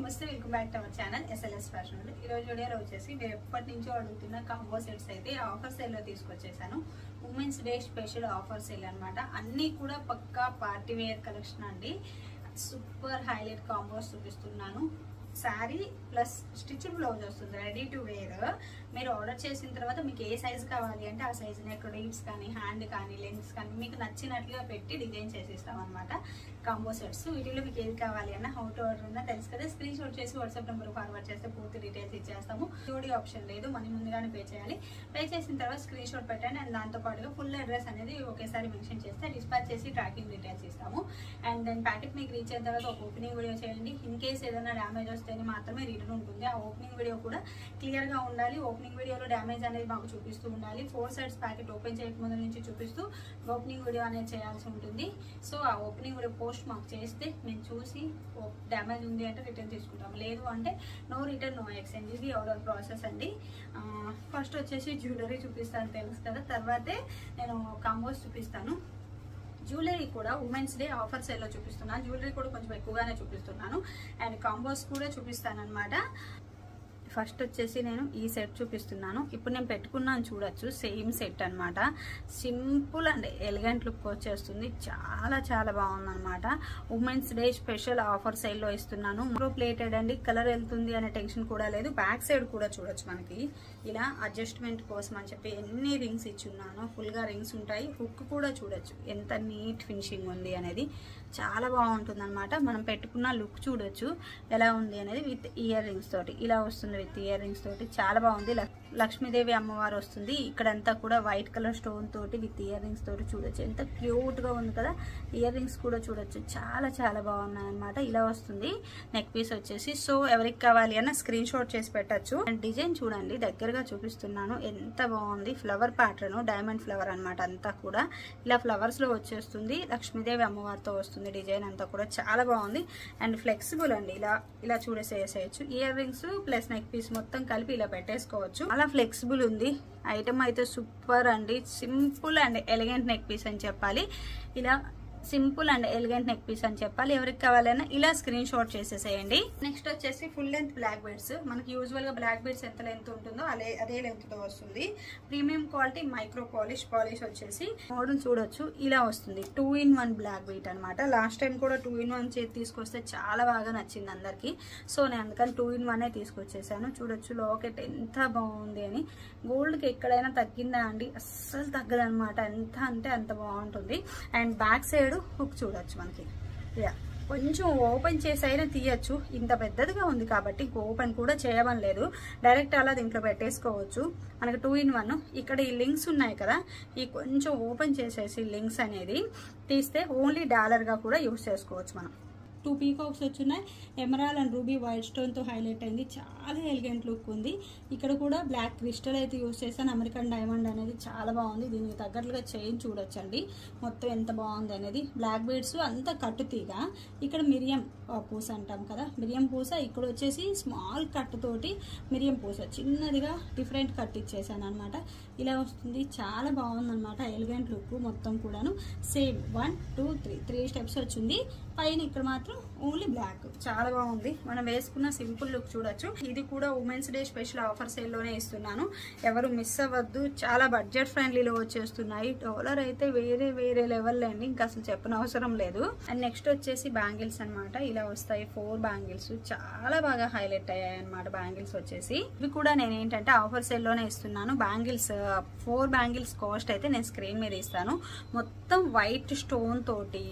నమస్తే, welcome back to our channel SLS fashion. ఈ రోజు వీడియోలో వచ్చేసి మీరు ఎప్పటి నుంచో అడుగుతున్న కాంబో సెట్స్ అయితే ఆఫర్ సేల్ లో తీసుకొచ్చేసాను. Women's Day special offer sale అన్నమాట. అన్ని కూడా పక్కా పార్టీ వేర్ కలెక్షన్ అండి. సూపర్ హైలైట్ కాంబోస్ చూపిస్తున్నాను. శారీ ప్లస్ స్టిచ్డ్ బ్లౌజ్ వస్తుంది, రెడీ టు వేర్. మీరు ఆర్డర్ చేసిన తర్వాత మీకు ఏ సైజు కావాలి అంటే ఆ సైజు నెక్ లీవ్స్ కానీ హ్యాండ్ కానీ లెంగ్స్ కానీ మీకు నచ్చినట్లుగా పెట్టి డిజైన్ చేసిస్తాం అనమాట. కాంబో సెట్స్ వీటిలో మీకు ఏది కావాలి అన్న హౌ టు ఆర్డర్ ఉందా తెలుసు కదా. స్క్రీన్ షాట్ చేసి వాట్సాప్ నెంబర్ ఫార్వర్డ్ చేస్తే పూర్తి డీటెయిల్స్ ఇచ్చేస్తాము. జోడీ ఆప్షన్ లేదు, మనీ ముందుగానే పే చేయాలి. పే చేసిన తర్వాత స్క్రీన్ షాట్ పెట్టండి. అండ్ దాంతో పాటుగా ఫుల్ అడ్రస్ అనేది ఒకేసారి మెన్షన్ చేస్తే డిస్పాచ్ చేసి ట్రాకింగ్ డీటెయిల్స్ ఇస్తాము. అండ్ దెన్ ప్యాకెట్ మీకు రీచ్ అయిన తర్వాత ఒక ఓపెనింగ్ వీడియో చేయండి. ఇన్ కేస్ ఏదైనా డ్యామేజ్ వస్తేనే మాత్రమే రిటర్న్ ఉంటుంది. ఆ ఓపెనింగ్ వీడియో కూడా క్లియర్ గా ఉండాలి. ఓపెనింగ్ వీడియోలో డ్యామేజ్ అనేది మాకు చూపిస్తూ ఉండాలి. 4 సైడ్స్ ప్యాకెట్ ఓపెన్ చేయకముందు నుంచి చూపిస్తూ ఓపెనింగ్ వీడియో అనేది చేయాల్సి ఉంటుంది. సో ఆ ఓపెనింగ్ వీడియో పోస్ట్ మాకు చేస్తే మేము చూసి డ్యామేజ్ ఉంది అంటే రిటర్న్ తీసుకుంటాము. లేదు అంటే నో రిటర్న్ నో ఎక్స్చేంజ్. ఇది ఆర్డర్ ప్రాసెస్ అండి. ఫస్ట్ వచ్చేసి జ్యువెలరీ చూపిస్తాను తెలుసు కదా, తర్వాతే నేను కాంబోస్ చూపిస్తాను. జ్యువెలరీ కూడా ఉమెన్స్ డే ఆఫర్ సేల్ లో చూపిస్తున్నాను. జ్యువెలరీ కూడా కొంచెం ఎక్కువగానే చూపిస్తున్నాను. అండ్ కాంబోస్ కూడా చూపిస్తాను అనమాట. ఫస్ట్ వచ్చేసి నేను ఈ సెట్ చూపిస్తున్నాను. ఇప్పుడు నేను పెట్టుకున్నాను చూడొచ్చు, సేమ్ సెట్ అనమాట. సింపుల్ అండ్ ఎలిగెంట్ లుక్ వచ్చేస్తుంది. చాలా చాలా బాగుంది అనమాట. Women's Day special offer sale లో ఇస్తున్నాను. మరో ప్లేటెడ్ అండి, కలర్ వెళ్తుంది అనే టెన్షన్ కూడా లేదు. బ్యాక్ సైడ్ కూడా చూడొచ్చు మనకి ఇలా అడ్జస్ట్మెంట్ కోసం అని చెప్పి ఎన్ని రింగ్స్ ఇచ్చున్నాను. ఫుల్ గా రింగ్స్ ఉంటాయి. హుక్ కూడా చూడొచ్చు ఎంత నీట్ ఫినిషింగ్ ఉంది అనేది. చాలా బాగుంటుంది అనమాట. మనం పెట్టుకున్న లుక్ చూడొచ్చు ఎలా ఉంది అనేది. విత్ ఇయర్ రింగ్స్ తోటి ఇలా వస్తుంది. విత్ ఇయర్ రింగ్స్ తోటి చాలా బాగుంది. లక్ష్మీదేవి అమ్మవారు వస్తుంది. ఇక్కడంతా కూడా వైట్ కలర్ స్టోన్ తోటి విత్ ఇయర్ రింగ్స్ తోటి చూడొచ్చు. ఎంత క్యూట్ గా ఉంది కదా. ఇయర్ రింగ్స్ కూడా చూడొచ్చు. చాలా చాలా బాగున్నాయి అనమాట. ఇలా వస్తుంది నెక్ పీస్ వచ్చేసి. సో ఎవరికి కావాలి అన్న స్క్రీన్ షాట్ చేసి పెట్టచ్చు. అండ్ డిజైన్ చూడండి, దగ్గరగా చూపిస్తున్నాను. ఎంత బాగుంది. ఫ్లవర్ ప్యాటర్న్, డైమండ్ ఫ్లవర్ అనమాట. అంతా కూడా ఇలా ఫ్లవర్స్ లో వచ్చేస్తుంది. లక్ష్మీదేవి అమ్మవారితో వస్తుంది. డిజైన్ అంతా కూడా చాలా బాగుంది. అండ్ ఫ్లెక్సిబుల్ అండి. ఇలా చూడేసేయచ్చు. Earrings plus neck piece మొత్తం కలిపి ఇలా పెట్టేసుకోవచ్చు. అలా ఫ్లెక్సిబుల్ ఉంది. ఐటమ్ అయితే సూపర్ అండి. Simple and elegant neck piece అని చెప్పాలి. ఇలా simple and elegant neck piece అని చెప్పాలి. ఎవరికి కావాలన్నా ఇలా స్క్రీన్ షాట్ చేసేసేయండి. నెక్స్ట్ వచ్చేసి ఫుల్ లెంత్ బ్లాక్ బీడ్స్. మనకి యూజువల్ గా బ్లాక్ బీడ్స్ ఎంత లెంత్ ఉంటుందో అదే లెంత్ తో వస్తుంది. ప్రీమియం క్వాలిటీ మైక్రో పాలిష్ వచ్చేసి మోడల్ చూడొచ్చు. ఇలా వస్తుంది. 2-in-1 బ్లాక్ బీట్ అనమాట. లాస్ట్ టైం కూడా 2-in-1 తీసుకొస్తే చాలా బాగా నచ్చింది అందరికి. సో నేను అందుకని 2-in-1 తీసుకొచ్చేసాను. చూడొచ్చు లాకెట్ ఎంత బాగుంది అని. గోల్డ్ కి ఎక్కడైనా తగ్గిందా అండి? అస్సలు తగ్గదనమాట. ఎంత అంటే అంత బాగుంటుంది. అండ్ బ్యాక్ సైడ్ హుక్ చూడొచ్చు మనకి. కొంచెం ఓపెన్ చేసి అయినా తీయచ్చు. ఇంత పెద్దదిగా ఉంది కాబట్టి ఓపెన్ కూడా చేయమని లేదు. డైరెక్ట్ అలా దీంట్లో పెట్టేసుకోవచ్చు. మనకి 2-in-1. ఇక్కడ ఈ లింక్స్ ఉన్నాయి కదా, ఈ కొంచెం ఓపెన్ చేసేసి లింక్స్ అనేది తీస్తే ఓన్లీ డాలర్ గా కూడా యూజ్ చేసుకోవచ్చు మనం. 2 పీకాక్స్ వచ్చున్నాయి. Emerald and ruby white stone తో హైలైట్ అయింది. చాలా ఎలిగెంట్ లుక్ ఉంది. ఇక్కడ కూడా బ్లాక్ క్రిస్టల్ అయితే యూజ్ చేశాను. అమెరికన్ డైమండ్ అనేది చాలా బాగుంది. దీనికి తగ్గట్లుగా చైన్ చూడొచ్చండి మొత్తం ఎంత బాగుంది అనేది. బ్లాక్ బీడ్స్ అంతా కట్టుతీగ. ఇక్కడ మిరియం పూస అంటాం కదా, మిరియం పూస. ఇక్కడ వచ్చేసి స్మాల్ కట్ తోటి మిరియం పూస చిన్నదిగా డిఫరెంట్ కట్ ఇచ్చేసాను అనమాట. ఇలా వస్తుంది. చాలా బాగుంది అనమాట. ఎలిగెంట్ లుక్ మొత్తం కూడాను. సేమ్ 1 2 3 స్టెప్స్ వచ్చింది. పైన ఇక్కడ మాత్రం ఓన్లీ బ్లాక్. చాలా బాగుంది. మనం వేసుకున్న సింపుల్ లుక్ చూడొచ్చు. ఇది కూడా women's Day special offer sale లోనే ఇస్తున్నాను. ఎవరు మిస్ అవ్వద్దు. చాలా బడ్జెట్ ఫ్రెండ్లీలో వచ్చేస్తున్నాయి. డాలర్ అయితే వేరే లెవెల్ అండి, ఇంకా అసలు చెప్పనవసరం లేదు. అండ్ నెక్స్ట్ వచ్చేసి బ్యాంగిల్స్ అనమాట. ఇలా వస్తాయి 4 బ్యాంగిల్స్. చాలా బాగా హైలైట్ అయ్యాయి అనమాట బ్యాంగిల్స్ వచ్చేసి. ఇవి కూడా నేను ఏంటంటే ఆఫర్ సేల్ లోనే ఇస్తున్నాను. బ్యాంగిల్స్ 4 బ్యాంగిల్స్ కాస్ట్ అయితే నేను స్క్రీన్ మీద ఇస్తాను. మొత్తం వైట్ స్టోన్ తోటి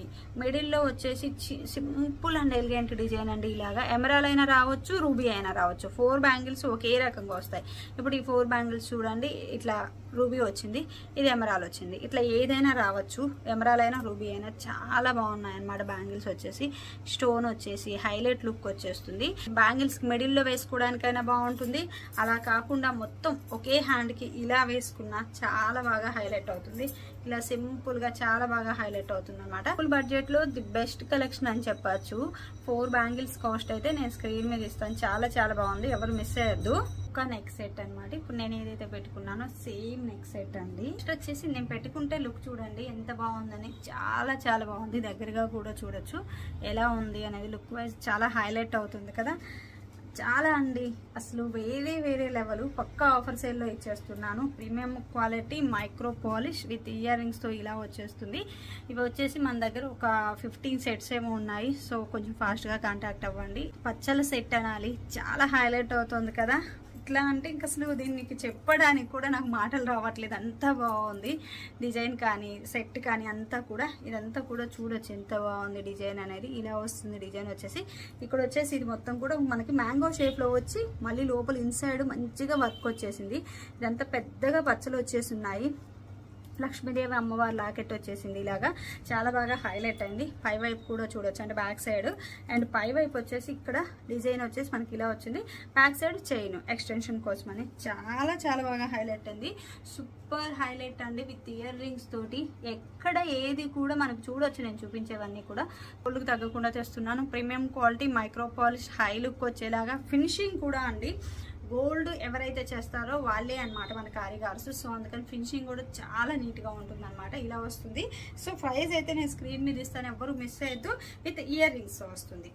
మిడిల్ లో వచ్చేసి సింపుల్ అండ్ ఎలిగెంట్ డిజైన్ అండి. ఇలాగా ఎమరాల్డ్ అయినా రావచ్చు, రూబీ అయినా రావచ్చు. 4 బ్యాంగిల్స్ ఒకే రకంగా వస్తాయి. ఇప్పుడు ఈ 4 బ్యాంగిల్స్ చూడండి. ఇట్లా రూబీ వచ్చింది, ఇది ఎమరాల్డ్ వచ్చింది. ఇట్లా ఏదైనా రావచ్చు, ఎమరాల్డ్ అయినా రూబీ అయినా. చాలా బాగున్నాయి అన్నమాట బ్యాంగిల్స్ వచ్చేసి. స్టోన్ వచ్చేసి హైలైట్ లుక్ వచ్చేస్తుంది. బ్యాంగిల్స్ మిడిల్ లో వేసుకోవడానికైనా బాగుంటుంది. అలా కాకుండా మొత్తం ఒకే హ్యాండ్ కి ఇలా వేసుకున్నా చాలా బాగా హైలైట్ అవుతుంది. ఇలా సింపుల్ గా చాలా బాగా హైలైట్ అవుతుంది అనమాట. ఫుల్ బడ్జెట్ లో ది బెస్ట్ కలెక్షన్ అని చెప్పచ్చు. 4 బ్యాంగిల్స్ కాస్ట్ అయితే నేను స్క్రీన్ మీద ఇస్తాను. చాలా చాలా బాగుంది. ఎవరు మిస్ అయ్యద్దు. ఒక్క నెక్ సెట్ అనమాట. ఇప్పుడు నేను ఏదైతే పెట్టుకున్నానో సేమ్ నెక్ సెట్ అండి. నెక్స్ట్ వచ్చేసి నేను పెట్టుకుంటే లుక్ చూడండి ఎంత బాగుందని, చాలా చాలా బాగుంది. దగ్గరగా కూడా చూడొచ్చు ఎలా ఉంది అనేది, లుక్ వైజ్ చాలా హైలైట్ అవుతుంది కదా. చాలా అండి, అసలు వేరే వేరే లెవెల్. పక్కా ఆఫర్ సేల్లో ఇచ్చేస్తున్నాను. Premium quality micro polish with ఇయర్ రింగ్స్తో ఇలా వచ్చేస్తుంది. ఇవి వచ్చేసి మన దగ్గర ఒక 15 సెట్స్ ఏమో ఉన్నాయి. సో కొంచెం ఫాస్ట్గా కాంటాక్ట్ అవ్వండి. పచ్చల సెట్ అనాలి, చాలా హైలైట్ అవుతుంది కదా. ఇట్లా అంటే ఇంకా అసలు దీన్ని మీకు చెప్పడానికి కూడా నాకు మాటలు రావట్లేదు, అంతా బాగుంది డిజైన్ కానీ సెట్ కానీ అంతా కూడా. ఇదంతా కూడా చూడొచ్చు ఎంత బాగుంది డిజైన్ అనేది. ఇలా వస్తుంది డిజైన్ వచ్చేసి. ఇక్కడ వచ్చేసి ఇది మొత్తం కూడా మనకి మ్యాంగో షేప్లో వచ్చి మళ్ళీ లోపల ఇన్సైడ్ మంచిగా వర్క్ వచ్చేసింది. ఇదంతా పెద్దగా పచ్చలు వచ్చేసి ఉన్నాయి. లక్ష్మీదేవి అమ్మవారి లాకెట్ వచ్చేసింది ఇలాగా, చాలా బాగా హైలైట్ అయింది. పై వైపు కూడా చూడొచ్చు, అంటే బ్యాక్ సైడ్. అండ్ పై వైపు వచ్చేసి ఇక్కడ డిజైన్ వచ్చేసి మనకి ఇలా వచ్చింది. బ్యాక్ సైడ్ చైన్ ఎక్స్టెన్షన్ కోసం అని చాలా చాలా బాగా హైలైట్ అయింది. సూపర్ హైలైట్ అండి విత్ ఇయర్ రింగ్స్ తోటి. ఎక్కడ ఏది కూడా మనకు చూడొచ్చు, నేను చూపించేవన్నీ కూడా ఒళ్ళుకు తగ్గకుండా చేస్తున్నాను. Premium quality micro polish high look వచ్చేలాగా. ఫినిషింగ్ కూడా అండి గోల్డ్ ఎవరైతే చేస్తారో వాళ్ళే అనమాట మన కారిగార్స్. సో అందుకని ఫినిషింగ్ కూడా చాలా నీట్గా ఉంటుంది అనమాట. ఇలా వస్తుంది. సో ప్రైస్ అయితే నేను స్క్రీన్ మీద ఇస్తాను, ఎవరు మిస్ అయ్యద్దు. విత్ ఇయర్ రింగ్స్ వస్తుంది.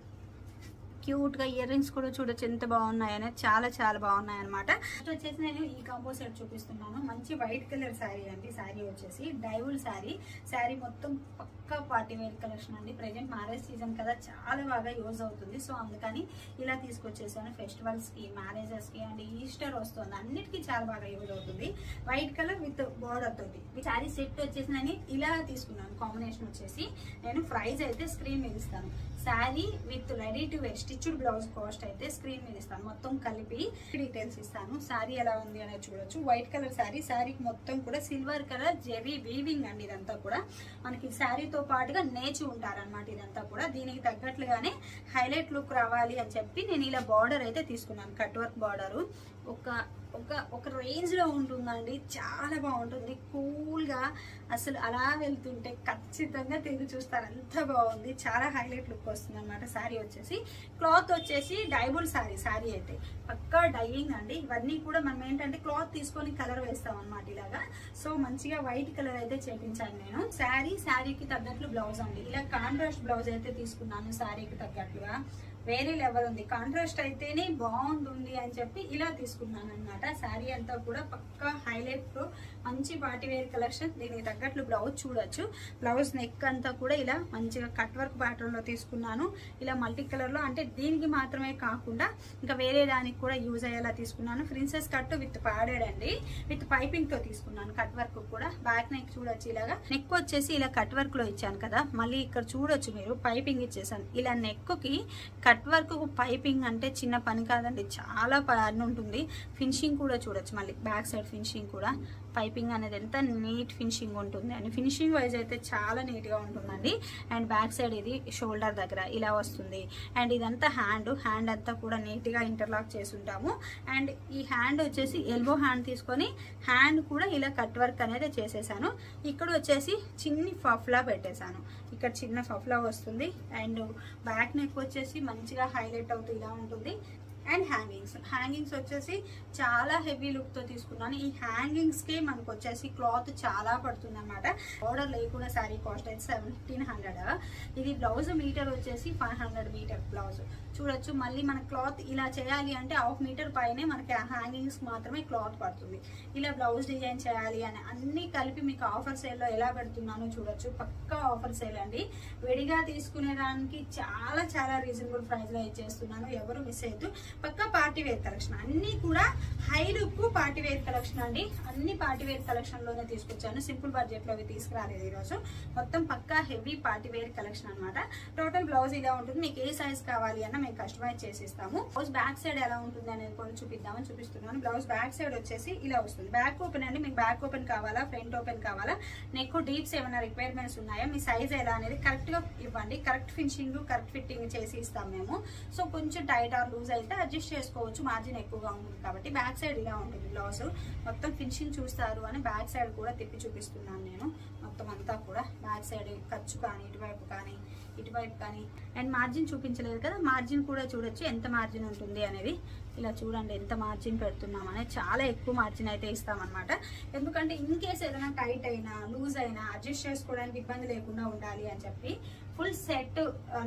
క్యూట్గా ఇయర్ రింగ్స్ కూడా చూడొచ్చు ఎంత బాగున్నాయనే, చాలా చాలా బాగున్నాయి అనమాట. వచ్చేసి నేను ఈ కాంబో సెట్ చూపిస్తున్నాను. మంచి వైట్ కలర్ శారీ అండి. శారీ వచ్చేసి డైవుల్ శారీ. శారీ మొత్తం పక్కా పార్టీ వేర్ కలెక్షన్ అండి. ప్రెజెంట్ మ్యారేజ్ సీజన్ కదా, చాలా బాగా యూజ్ అవుతుంది. సో అందుకని ఇలా తీసుకొచ్చేసాను. ఫెస్టివల్స్కి, మ్యారేజెస్కి అండ్ ఈస్టర్ వస్తుంది, అన్నిటికీ చాలా బాగా యూజ్ అవుతుంది. వైట్ కలర్ విత్ బార్డర్ తోటి శారీ సెట్ వచ్చేసి నేను ఇలా తీసుకున్నాను. కాంబినేషన్ వచ్చేసి నేను ప్రైస్ అయితే స్క్రీన్ మీద ఇస్తాను. Sari with ready to wear stitched blouse cost అయితే స్క్రీన్ మీద ఇస్తాను. మొత్తం కలిపి డీటెయిల్స్ ఇస్తాను. శారీ ఎలా ఉంది అనేది చూడొచ్చు. White colour sari. శారీకి మొత్తం కూడా సిల్వర్ కలర్ జెరీ వీవింగ్ అండి. ఇదంతా కూడా మనకి శారీతో పాటుగా నేచి ఉంటారనమాట. ఇదంతా కూడా దీనికి తగ్గట్లుగానే హైలైట్ లుక్ రావాలి అని చెప్పి నేను ఇలా బార్డర్ అయితే తీసుకున్నాను. కట్ వర్క్ బార్డరు ఒక రేంజ్ లో ఉంటుందండి. చాలా బాగుంటుంది. కూల్ గా అసలు అలా వెళ్తుంటే ఖచ్చితంగా తిరిగి చూస్తారు, అంత బాగుంది. చాలా హైలైట్ లుక్ వస్తుంది అనమాట. శారీ వచ్చేసి క్లాత్ వచ్చేసి డైబుల్ శారీ అయితే పక్కా డైయింగ్ అండి. ఇవన్నీ కూడా మనం ఏంటంటే క్లాత్ తీసుకొని కలర్ వేస్తాం అనమాట ఇలాగా. సో మంచిగా వైట్ కలర్ అయితే చేపించాను నేను. శారీకి తగ్గట్లు బ్లౌజ్ అండి. ఇలా కాంట్రాస్ట్ బ్లౌజ్ అయితే తీసుకున్నాను. శారీకి తగ్గట్లుగా వేరే లెవెల్ ఉంది. కాంట్రాస్ట్ అయితేనే బాగుంటుంది అని చెప్పి ఇలా తీసుకున్నాను అనమాట. శారీ అంతా కూడా పక్కా హైలైట్ మంచి పార్టీ వేర్ కలెక్షన్. దీనికి తగ్గట్లు బ్లౌజ్ చూడొచ్చు. బ్లౌజ్ నెక్ అంతా కూడా ఇలా మంచిగా కట్ వర్క్ ప్యాటర్న్ లో తీసుకున్నాను. ఇలా మల్టీ కలర్ లో, అంటే దీనికి మాత్రమే కాకుండా ఇంకా వేరే దానికి కూడా యూజ్ అయ్యేలా తీసుకున్నాను. ప్రిన్సెస్ కట్ విత్ ప్యాడెడ్ అండి, విత్ పైపింగ్ తో తీసుకున్నాను. కట్ వర్క్ కూడా బ్యాక్ నెక్ చూడొచ్చు. ఇలాగా నెక్ వచ్చేసి ఇలా కట్ వర్క్ లో ఇచ్చాను కదా, మళ్ళీ ఇక్కడ చూడొచ్చు మీరు పైపింగ్ ఇచ్చేసాను. ఇలా నెక్ కి కట్ వర్క్ పైపింగ్ అంటే చిన్న పని కాదండి, చాలా పని ఉంటుంది. ఫినిషింగ్ కూడా చూడొచ్చు. మళ్ళీ బ్యాక్ సైడ్ ఫినిషింగ్ కూడా పైపింగ్ అనేది ఎంత నీట్ ఫినిషింగ్ ఉంటుంది అని, ఫినిషింగ్ వైజ్ అయితే చాలా నీట్గా ఉంటుందండి. అండ్ బ్యాక్ సైడ్ ఇది షోల్డర్ దగ్గర ఇలా వస్తుంది. అండ్ ఇదంతా హ్యాండ్ అంతా కూడా నీట్గా ఇంటర్లాక్ చేసి ఉంటాము. అండ్ ఈ హ్యాండ్ వచ్చేసి ఎల్బో హ్యాండ్ తీసుకొని హ్యాండ్ కూడా ఇలా కట్ వర్క్ అనేది చేసేసాను. ఇక్కడ వచ్చేసి చిన్ని ఫఫ్లా పెట్టేశాను. ఇక్కడ చిన్న ఫఫ్లా వస్తుంది. అండ్ బ్యాక్ నెక్ వచ్చేసి మంచిగా హైలైట్ అవుతూ ఇలా ఉంటుంది. అండ్ హ్యాంగింగ్స్ వచ్చేసి చాలా హెవీ లుక్ తో తీసుకున్నాను. ఈ హ్యాంగింగ్స్ కి మనకు వచ్చేసి క్లాత్ చాలా పడుతుంది అనమాట. ఆర్డర్ లేకుండా శారీ కాస్ట్ అయితే 1700. ఇది బ్లౌజ్ మీటర్ వచ్చేసి 500 మీటర్ బ్లౌజ్ చూడొచ్చు. మళ్ళీ మన క్లాత్ ఇలా చేయాలి అంటే 1/2 మీటర్ పైనే మనకి హ్యాంగింగ్స్ మాత్రమే క్లాత్ పడుతుంది. ఇలా బ్లౌజ్ డిజైన్ చేయాలి అని అన్ని కలిపి మీకు ఆఫర్ సేల్ లో ఎలా పెడుతున్నానో చూడొచ్చు. పక్కా ఆఫర్ సేల్ అండి. విడిగా తీసుకునే దానికి చాలా చాలా రీజనబుల్ ప్రైస్ లో ఇచ్చేస్తున్నాను. ఎవరు మిస్ అయ్యద్దు. పక్కా పార్టీ వేర్ కలెక్షన్, అన్ని కూడా high look party wear collection అండి. అన్ని పార్టీ వేర్ కలెక్షన్ లోనే తీసుకొచ్చాను. సింపుల్ బడ్జెట్ లో తీసుకురాలేదు ఈరోజు. మొత్తం పక్కా హెవీ పార్టీ వేర్ కలెక్షన్ అనమాట. టోటల్ బ్లౌజ్ ఇలా ఉంటుంది. మీకు ఏ సైజ్ కావాలి అన్న మేము కస్టమైజ్ చేసిస్తాము. బ్లౌజ్ బ్యాక్ సైడ్ ఎలా ఉంటుంది అనేది కూడా చూపిస్తున్నాను. బ్లౌజ్ బ్యాక్ సైడ్ వచ్చేసి ఇలా వస్తుంది. బ్యాక్ ఓపెన్ అండి. మీకు బ్యాక్ ఓపెన్ కావాలా, ఫ్రంట్ ఓపెన్ కావాలా, నెక్ డీప్స్ ఏమైనా రిక్వైర్మెంట్స్ ఉన్నాయా, మీ సైజ్ ఎలా అనేది కరెక్ట్ గా ఇవ్వండి. కరెక్ట్ ఫినిషింగ్ కరెక్ట్ ఫిట్టింగ్ చేసి ఇస్తాం మేము. సో కొంచెం టైట్ ఆర్ లూజ్ అయితే అడ్జస్ట్ చేసుకోవచ్చు, మార్జిన్ ఎక్కువగా ఉంటుంది కాబట్టి. బ్యాక్ సైడ్ ఇలా ఉంటుంది బ్లౌజ్. మొత్తం ఫినిషింగ్ చూస్తారు అని బ్యాక్ సైడ్ కూడా తిప్పి చూపిస్తున్నాను నేను. మొత్తం అంతా కూడా బ్యాక్ సైడ్ ఖర్చు కానీ ఇటువైపు కానీ అండ్ మార్జిన్ చూపించలేదు కదా, మార్జిన్ కూడా చూడొచ్చు ఎంత మార్జిన్ ఉంటుంది అనేది. ఇలా చూడండి ఎంత మార్జిన్ పెడుతున్నామని, చాలా ఎక్కువ మార్జిన్ అయితే ఇస్తామన్నమాట. ఎందుకంటే ఇన్ కేస్ ఏదైనా టైట్ అయినా లూజ్ అయినా అడ్జస్ట్ చేసుకోవడానికి ఇబ్బంది లేకుండా ఉండాలి అని చెప్పి ఫుల్ సెట్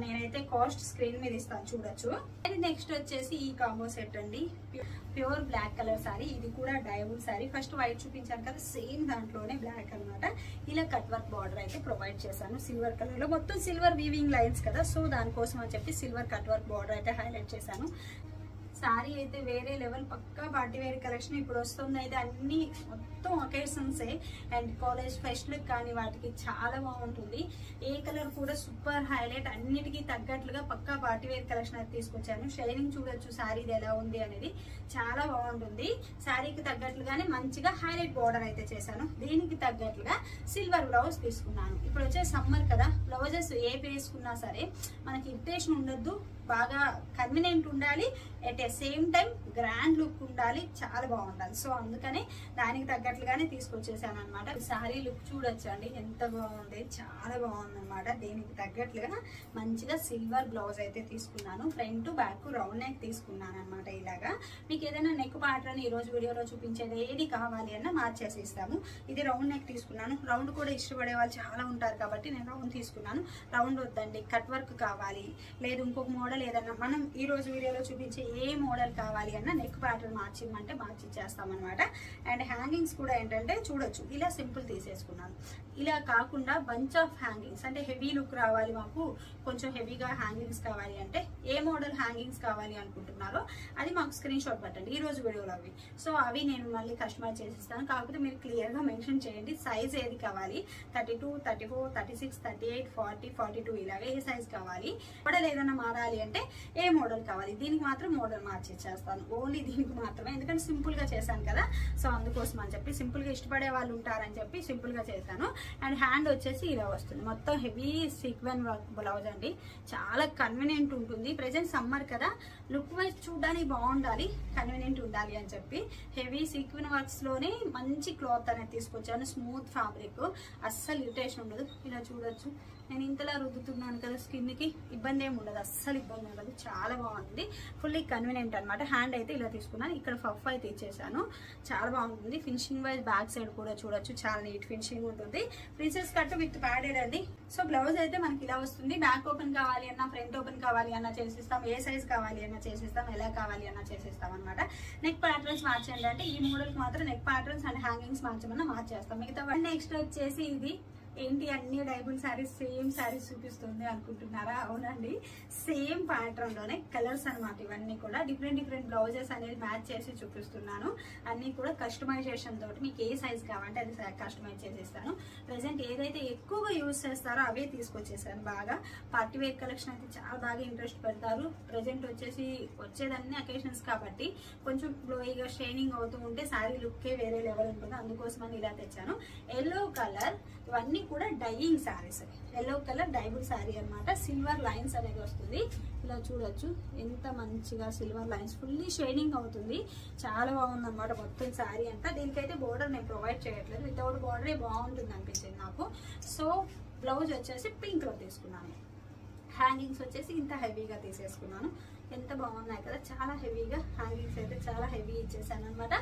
నేనైతే కాస్ట్ స్క్రీన్ మీద ఇస్తాను, చూడొచ్చు. అండ్ నెక్స్ట్ వచ్చేసి ఈ కాంబో సెట్ అండి, ప్యూర్ బ్లాక్ కలర్ సారీ. ఇది కూడా డైవుల్ సారీ. ఫస్ట్ వైట్ చూపించాను కదా, సేమ్ దాంట్లోనే బ్లాక్ అనమాట. ఇలా కట్ వర్క్ బార్డర్ అయితే ప్రొవైడ్ చేశాను సిల్వర్ కలర్ లో. మొత్తం సిల్వర్ వీవింగ్ లైన్స్ కదా, సో దానికోసం అని చెప్పి సిల్వర్ కట్ వర్క్ బార్డర్ అయితే హైలైట్ చేశాను. సారీ అయితే వేరే లెవెల్, పక్కా పార్టీ వేర్ కలెక్షన్. ఇప్పుడు వస్తుంది అయితే అన్ని మొత్తం ఒకేషన్సే అండ్ కాలేజ్ ఫెస్ట్లకు కానీ వాటికి చాలా బాగుంటుంది. ఏ కలర్ కూడా సూపర్ హైలైట్, అన్నిటికీ తగ్గట్లుగా పక్కా పార్టీ వేర్ కలెక్షన్ అయితే తీసుకొచ్చాను. షైనింగ్ చూడొచ్చు సారీది ఎలా ఉంది అనేది, చాలా బాగుంటుంది. శారీకి తగ్గట్లుగానే మంచిగా హైలైట్ బార్డర్ అయితే చేశాను. దీనికి తగ్గట్లుగా సిల్వర్ బ్లౌజ్ తీసుకున్నాను. ఇప్పుడు వచ్చే సమ్మర్ కదా, బ్లౌజెస్ ఏ వేసుకున్నా సరే మనకి ఇరిటేషన్ ఉండొద్దు, బాగా కన్వీనియంట్ ఉండాలి, at a same time grand look ఉండాలి, చాలా బాగుండాలి. సో అందుకని దానికి తగ్గట్లుగానే తీసుకొచ్చేసాను అనమాట. సారీ లుక్ చూడొచ్చు అండి ఎంత బాగుంది, చాలా బాగుంది అనమాట. దీనికి తగ్గట్లుగా మంచిగా సిల్వర్ బ్లౌజ్ అయితే తీసుకున్నాను. ఫ్రంట్ బ్యాక్ రౌండ్ నెక్ తీసుకున్నాను అనమాట. ఇలాగా మీకు ఏదైనా నెక్ ప్యాటర్న్ ఈ రోజు వీడియోలో చూపించేది ఏది కావాలి అన్న మార్చేసి ఇస్తాము. ఇది రౌండ్ నెక్ తీసుకున్నాను. రౌండ్ కూడా ఇష్టపడే వాళ్ళు చాలా ఉంటారు కాబట్టి నేను రౌండ్ తీసుకున్నాను. రౌండ్ వద్దండి, కట్ వర్క్ కావాలి, లేదు ఇంకొక మోడల్ ఏదన్నా మనం ఈ రోజు వీడియోలో చూపించే ఏ మోడల్ కావాలి అన్న నెక్ ప్యాటర్న్ మార్చిమంటే మార్చిచ్చేస్తామన్నమాట. అండ్ హ్యాంగింగ్స్ కూడా ఏంటంటే చూడొచ్చు, ఇలా సింపుల్ తీసేసుకున్నాను. ఇలా కాకుండా బంచ్ ఆఫ్ హ్యాంగింగ్స్, అంటే హెవీ లుక్ రావాలి, మాకు కొంచెం హెవీగా హ్యాంగింగ్స్ కావాలి అంటే ఏ మోడల్ హ్యాంగింగ్స్ కావాలి అనుకుంటున్నారో అది మాకు స్క్రీన్ షాట్ పెట్టండి ఈ రోజు వీడియోలో అవి. సో అవి నేను మళ్ళీ కస్టమైజ్ చేసిస్తాను. కాకపోతే మీరు క్లియర్గా మెన్షన్ చేయండి సైజ్ ఏది కావాలి, 32, 34, 36, 38, 40, 42 ఇలాగే ఏ సైజ్ కావాలి. మోడల్ ఏదైనా మారాలి అంటే ఏ మోడల్ కావాలి, దీనికి మాత్రం మోడల్ మార్చేస్తాను, ఓన్లీ దీనికి మాత్రమే. ఎందుకంటే సింపుల్ గా చేశాను కదా, సో అందుకోసం అని చెప్పి సింపుల్ గా ఇష్టపడే వాళ్ళు ఉంటారని చెప్పి సింపుల్ గా చేశాను. అండ్ హ్యాండ్ వచ్చేసి ఇలా వస్తుంది, మొత్తం హెవీ సీక్వెన్ వర్క్ బ్లౌజ్ అండి, చాలా కన్వీనియంట్ ఉంటుంది. ప్రెజెంట్ సమ్మర్ కదా, లుక్ వైజ్ చూడడానికి బాగుండాలి, కన్వీనియంట్ ఉండాలి అని చెప్పి హెవీ సీక్వెన్ వర్క్స్ లోనే మంచి క్లాత్ అనేది తీసుకొచ్చాను. స్మూత్ ఫ్యాబ్రిక్, అస్సలు ఇరిటేషన్ ఉండదు. ఇలా చూడొచ్చు, నేను ఇంతలా రుద్దుతున్నాను కదా, స్కిన్ కి ఇబ్బంది ఏమి ఉండదు, అస్సలు ఇబ్బంది ఉండదు, చాలా బాగుంటుంది, ఫుల్లీ కన్వీనియంట్ అనమాట. హ్యాండ్ అయితే ఇలా తీసుకున్నాను, ఇక్కడ ఫఫ్ అయితే ఇచ్చేసాను, చాలా బాగుంటుంది. ఫినిషింగ్ వైజ్ బ్యాక్ సైడ్ కూడా చూడొచ్చు, చాలా నీట్ ఫినిషింగ్ ఉంటుంది. ప్రిన్సెస్ కట్ విత్ ప్యాడెడ్ అండి. సో బ్లౌజ్ అయితే మనకి ఇలా వస్తుంది. బ్యాక్ ఓపెన్ కావాలి అన్నా, ఫ్రంట్ ఓపెన్ కావాలి అన్నా చేసిస్తాం, ఏ సైజ్ కావాలి అన్నా చేసిస్తాం, ఎలా కావాలి అన్నా చేసిస్తాం అనమాట. నెక్ ప్యాటర్న్స్ మార్చండి అంటే ఈ మోడల్ మాత్రం నెక్ ప్యాటర్న్స్ అండ్ హ్యాంగింగ్స్ మార్చమన్నా మార్చేస్తాం. మిగతా నెక్స్ట్ వచ్చేసి ఇది ఏంటి, అన్ని డైబుల్ శారీస్ సేమ్ శారీస్ చూపిస్తుంది అనుకుంటున్నారా? అవునండి, సేమ్ ప్యాటర్న్ లోనే కలర్స్ అనమాట. ఇవన్నీ కూడా డిఫరెంట్ బ్లౌజెస్ అనేది మ్యాచ్ చేసి చూపిస్తున్నాను. అన్ని కూడా కస్టమైజేషన్ తోటి మీకు ఏ సైజ్ కావాలంటే అది కస్టమైజ్ చేసేస్తాను. ప్రెసెంట్ ఏదైతే ఎక్కువగా యూజ్ చేస్తారో అవే తీసుకొచ్చేసాను. బాగా పార్టీ వేర్ కలెక్షన్ అయితే చాలా బాగా ఇంట్రెస్ట్ పెడతారు. ప్రెసెంట్ వచ్చేసి వచ్చేదన్ని అకేషన్స్ కాబట్టి కొంచెం గ్లోయిగా షైనింగ్ అవుతూ ఉంటే శారీ లుక్కే వేరే లెవెల్ ఉంటుంది, అందుకోసం అని ఇలా తెచ్చాను. ఎల్లో కలర్, ఇవన్నీ కూడా dyeing saris, yellow colour డైబుల్ sari అనమాట. సిల్వర్ లైన్స్ అనేది వస్తుంది, ఇలా చూడొచ్చు ఎంత మంచిగా సిల్వర్ లైన్స్, ఫుల్లీ షైనింగ్ అవుతుంది, చాలా బాగుంది అనమాట మొత్తం శారీ అంతా. దీనికైతే బోర్డర్ నేను ప్రొవైడ్ చేయట్లేదు, వితౌట్ బోర్డరే బాగుంటుంది అనిపించింది నాకు. సో బ్లౌజ్ వచ్చేసి పింక్ లో తీసుకున్నాను. హ్యాంగింగ్స్ వచ్చేసి ఇంత హెవీగా తీసేసుకున్నాను, ఎంత బాగున్నాయి కదా, చాలా హెవీగా హ్యాంగింగ్స్ అయితే చాలా హెవీ ఇచ్చేసాను అనమాట.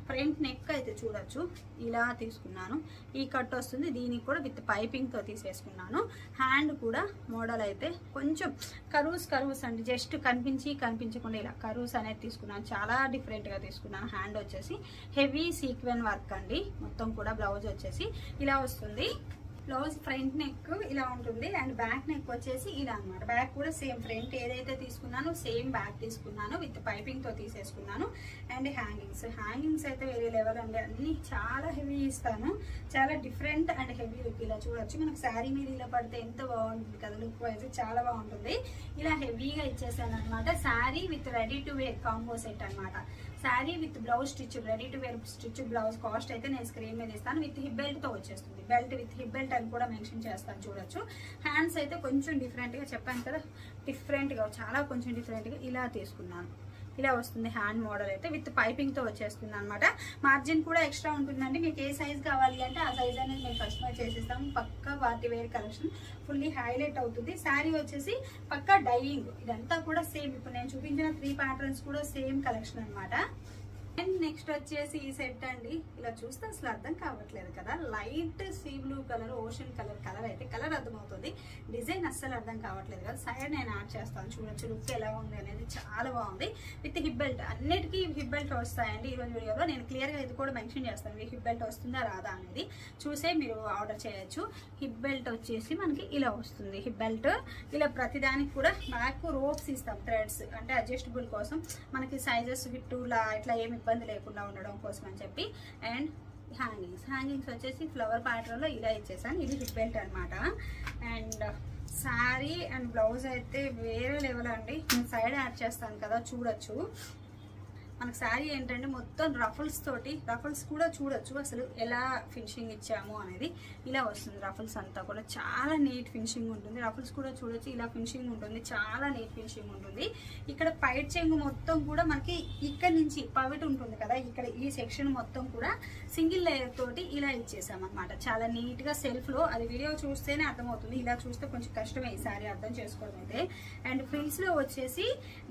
ఫ్రంట్ నెక్ అయితే చూడొచ్చు ఇలా తీసుకున్నాను, ఈ కట్ వస్తుంది, దీనికి కూడా విత్ పైపింగ్ తో తీసేసుకున్నాను. హ్యాండ్ కూడా మోడల్ అయితే కొంచెం కరూస్ అండి, జస్ట్ కనిపించకుండా ఇలా కరూస్ అనేది తీసుకున్నాను, చాలా డిఫరెంట్ గా తీసుకున్నాను. హ్యాండ్ వచ్చేసి హెవీ సీక్వెన్ వర్క్ అండి, మొత్తం కూడా బ్లౌజ్ వచ్చేసి ఇలా వస్తుంది. బ్లౌజ్ ఫ్రంట్ నెక్ ఇలా ఉంటుంది అండ్ బ్యాక్ నెక్ వచ్చేసి ఇలా అనమాట. బ్యాక్ కూడా సేమ్ ఫ్రంట్ ఏదైతే తీసుకున్నానో సేమ్ బ్యాక్ తీసుకున్నాను, విత్ పైపింగ్ తో తీసేసుకున్నాను. అండ్ హ్యాంగింగ్స్ అయితే వేరే లెవెల్ అండి, అన్ని చాలా హెవీ ఇస్తాను, చాలా డిఫరెంట్ అండ్ హెవీ లుక్. ఇలా చూడొచ్చు, మనకు శారీ మీద ఇలా పడితే ఎంత బాగుంటుంది కదా, లుక్ వైజ్ చాలా బాగుంటుంది. ఇలా హెవీగా ఇచ్చేసాను అనమాట. Sari with ready to wear combo set అనమాట. Sari with blouse stitch, ready to wear stitch blouse cost అయితే నేను స్క్రీన్ మీద ఇస్తాను. విత్ హిప్ బెల్ట్ తో వచ్చేస్తుంది, బెల్ట్ విత్ హిప్ బెల్ట్ అని కూడా మెన్షన్ చేస్తాను చూడొచ్చు. హ్యాండ్స్ అయితే కొంచెం డిఫరెంట్ గా చెప్పాను కదా, డిఫరెంట్ గా చాలా కొంచెం డిఫరెంట్ గా ఇలా తీసుకున్నాను. ఇలా వస్తుంది హ్యాండ్ మోడల్ అయితే విత్ పైపింగ్ తో వచ్చేస్తుంది అనమాట. మార్జిన్ కూడా ఎక్స్ట్రా ఉంటుందండి. మీకు ఏ సైజ్ కావాలి అంటే ఆ సైజ్ అనేది మేము కస్టమైజ్ చేసేస్తాం. పక్కా party wear collection fully highlight అవుతుంది. శారీ వచ్చేసి పక్కా డైయింగ్, ఇదంతా కూడా సేమ్. ఇప్పుడు నేను చూపించిన 3 ప్యాటర్న్స్ కూడా సేమ్ కలెక్షన్ అనమాట. అండ్ నెక్స్ట్ వచ్చేసి ఈ సెట్ అండి. ఇలా చూస్తే అసలు అర్థం కావట్లేదు కదా, light sea blue colour, ocean colour అయితే కలర్ అర్థమవుతుంది, డిజైన్ అస్సలు అర్థం కావట్లేదు కదా. సైడ్ నేను యాడ్ చేస్తాను, చూడొచ్చు లుక్ ఎలా ఉంది అనేది. చాలా బాగుంది. విత్ హిప్ బెల్ట్, అన్నిటికీ హిప్ బెల్ట్ వస్తాయండి. ఈ రోజు వీడియోలో నేను క్లియర్గా ఇది కూడా మెన్షన్ చేస్తాను, హిప్ బెల్ట్ వస్తుందా రాదా అనేది చూసే మీరు ఆర్డర్ చేయొచ్చు. హిప్ బెల్ట్ వచ్చేసి మనకి ఇలా వస్తుంది. హిప్ బెల్ట్ ఇలా ప్రతిదానికి కూడా బ్యాక్ రోప్స్ ఇస్తాం, థ్రెడ్స్ అంటే అడ్జస్టబుల్ కోసం, మనకి సైజెస్ ఫిట్టులా ఇట్లా ఏమి ఇబ్బంది లేకుండా ఉండడం కోసం అని చెప్పి. అండ్ హ్యాంగింగ్స్ వచ్చేసి ఫ్లవర్ ప్యాటర్న్ లో ఇలా ఇచ్చేసాను. ఇది హిప్ బెల్ట్ అనమాట. అండ్ శారీ అండ్ బ్లౌజ్ అయితే వేరే లెవెల్ అండి. నేను సైడ్ యాడ్ చేస్తాను కదా, చూడొచ్చు. మనకు శారీ ఏంటంటే మొత్తం రఫుల్స్ తోటి, రఫుల్స్ కూడా చూడొచ్చు అసలు ఎలా ఫినిషింగ్ ఇచ్చాము అనేది. ఇలా వస్తుంది రఫుల్స్ అంతా కూడా, చాలా నీట్ ఫినిషింగ్ ఉంటుంది. రఫుల్స్ కూడా చూడొచ్చు, ఇలా ఫినిషింగ్ ఉంటుంది, చాలా నీట్ ఫినిషింగ్ ఉంటుంది. ఇక్కడ పైట్ చెంగు మొత్తం కూడా మనకి ఇక్కడ నుంచి పవిట్ ఉంటుంది కదా, ఇక్కడ ఈ సెక్షన్ మొత్తం కూడా సింగిల్ లేయర్ తోటి ఇలా ఇచ్చేసాం అనమాట. చాలా నీట్ గా సెల్ఫ్ లో, అది వీడియో చూస్తేనే అర్థమవుతుంది, ఇలా చూస్తే కొంచెం కష్టమే ఈ శారీ అర్థం చేసుకోవడం అయితే. అండ్ ఫ్రిల్స్ లో వచ్చేసి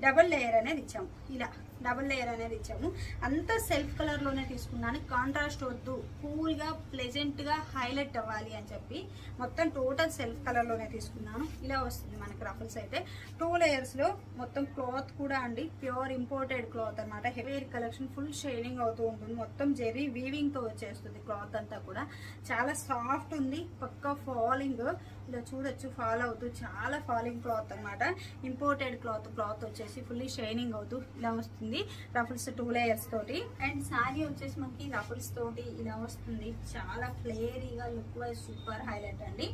డబుల్ లేయర్ అనేది ఇచ్చాము, ఇలా డబుల్ లేయర్ అనేది ఇచ్చాము. అంతా సెల్ఫ్ కలర్ లోనే తీసుకున్నాను, కాంట్రాస్ట్ వద్దు, కూల్ గా ప్లెజెంట్ గా హైలైట్ అవ్వాలి అని చెప్పి మొత్తం టోటల్ సెల్ఫ్ కలర్ లోనే తీసుకున్నాను. ఇలా వస్తుంది మనకి రఫల్స్ అయితే. 2 లేయర్స్ లో మొత్తం క్లాత్ కూడా అండి ప్యూర్ ఇంపోర్టెడ్ క్లాత్ అనమాట. హెవీ కలెక్షన్, ఫుల్ షైనింగ్ అవుతూ ఉంటుంది. మొత్తం జెరీ వీవింగ్ తో వచ్చేస్తుంది క్లాత్ అంతా కూడా. చాలా సాఫ్ట్ ఉంది, పక్కా ఫాలింగ్, ఇలా చూడొచ్చు ఫాల్ అవుతూ, చాలా ఫాలింగ్ క్లాత్ అనమాట. ఇంపోర్టెడ్ క్లాత్ వచ్చేసి ఫుల్లీ షైనింగ్ అవుతూ ఇలా వస్తుంది. రఫుల్స్ 2 లేయర్స్ తోటి. అండ్ శారీ వచ్చేసి మనకి రఫుల్స్ తోటి ఇలా వస్తుంది. చాలా ఫ్లేరీగా, లుక్ వైజ్ సూపర్ హైలైట్ అండి.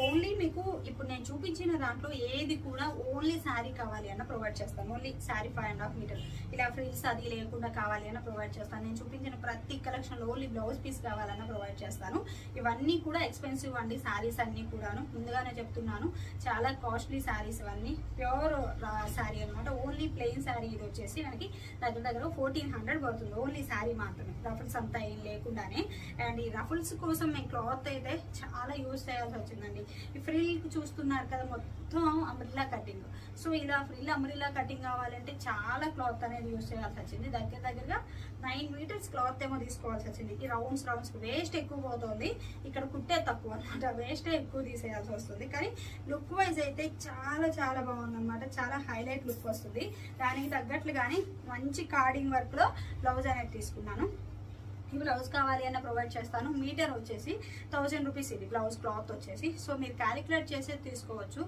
ఓన్లీ మీకు ఇప్పుడు నేను చూపించిన దాంట్లో ఏది కూడా ఓన్లీ శారీ కావాలి అన్న ప్రొవైడ్ చేస్తాను. ఓన్లీ శారీ 5.5 మీటర్, ఇలా ఫ్రిల్స్ అది లేకుండా కావాలి అన్న ప్రొవైడ్ చేస్తాను. నేను చూపించిన ప్రతి కలెక్షన్ లో ఓన్లీ బ్లౌజ్ పీస్ కావాలన్నా ప్రొవైడ్ చేస్తాను. ఇవన్నీ కూడా ఎక్స్పెన్సివ్ అండి శారీస్ అన్ని కూడాను, ముందుగానే చెప్తున్నాను. చాలా కాస్ట్లీ శారీస్ ఇవన్నీ, ప్యూర్ శారీ అనమాట. ఓన్లీ ప్లెయిన్ శారీ ఇది వచ్చేసి మనకి దగ్గర 1400 పడుతుంది, ఓన్లీ శారీ మాత్రమే, రఫుల్స్ అంతా ఏం లేకుండానే. అండ్ ఈ రఫుల్స్ కోసం మేము క్లాత్ అయితే చాలా యూజ్ చేయాల్సి వచ్చిందండి. ఈ ఫ్రిల్ చూస్తున్నారు కదా, మొత్తం అంబ్రిల్లా కటింగ్. సో ఇలా ఫ్రిల్ అంబ్రిల్లా కటింగ్ కావాలంటే చాలా క్లాత్ అనేది యూజ్ చేయాల్సి వచ్చింది. దగ్గరగా 9 మీటర్స్ క్లాత్ ఏమో తీసుకోవాల్సి వచ్చింది. ఈ రౌండ్స్ వేస్ట్ ఎక్కువ పోతుంది, ఇక్కడ కుట్టే తక్కువ అనమాట, వేస్ట్ ఎక్కువ తీసేయాల్సి వస్తుంది. కానీ లుక్ వైజ్ అయితే చాలా బాగుంది అనమాట. చాలా హైలైట్ లుక్ వస్తుంది. దానికి తగ్గట్లు కానీ మంచి కార్డింగ్ వర్క్ లో బ్లౌజ్ అనేది తీసుకున్నాను. ఈ బ్లౌజ్ కావాలి అన్న ప్రొవైడ్ చేస్తాను. మీటర్ వచ్చేసి 1000 రూపీస్ ఇది బ్లౌజ్ క్లాత్ వచ్చేసి. సో మీరు క్యాలిక్యులేట్ చేసేది తీసుకోవచ్చు.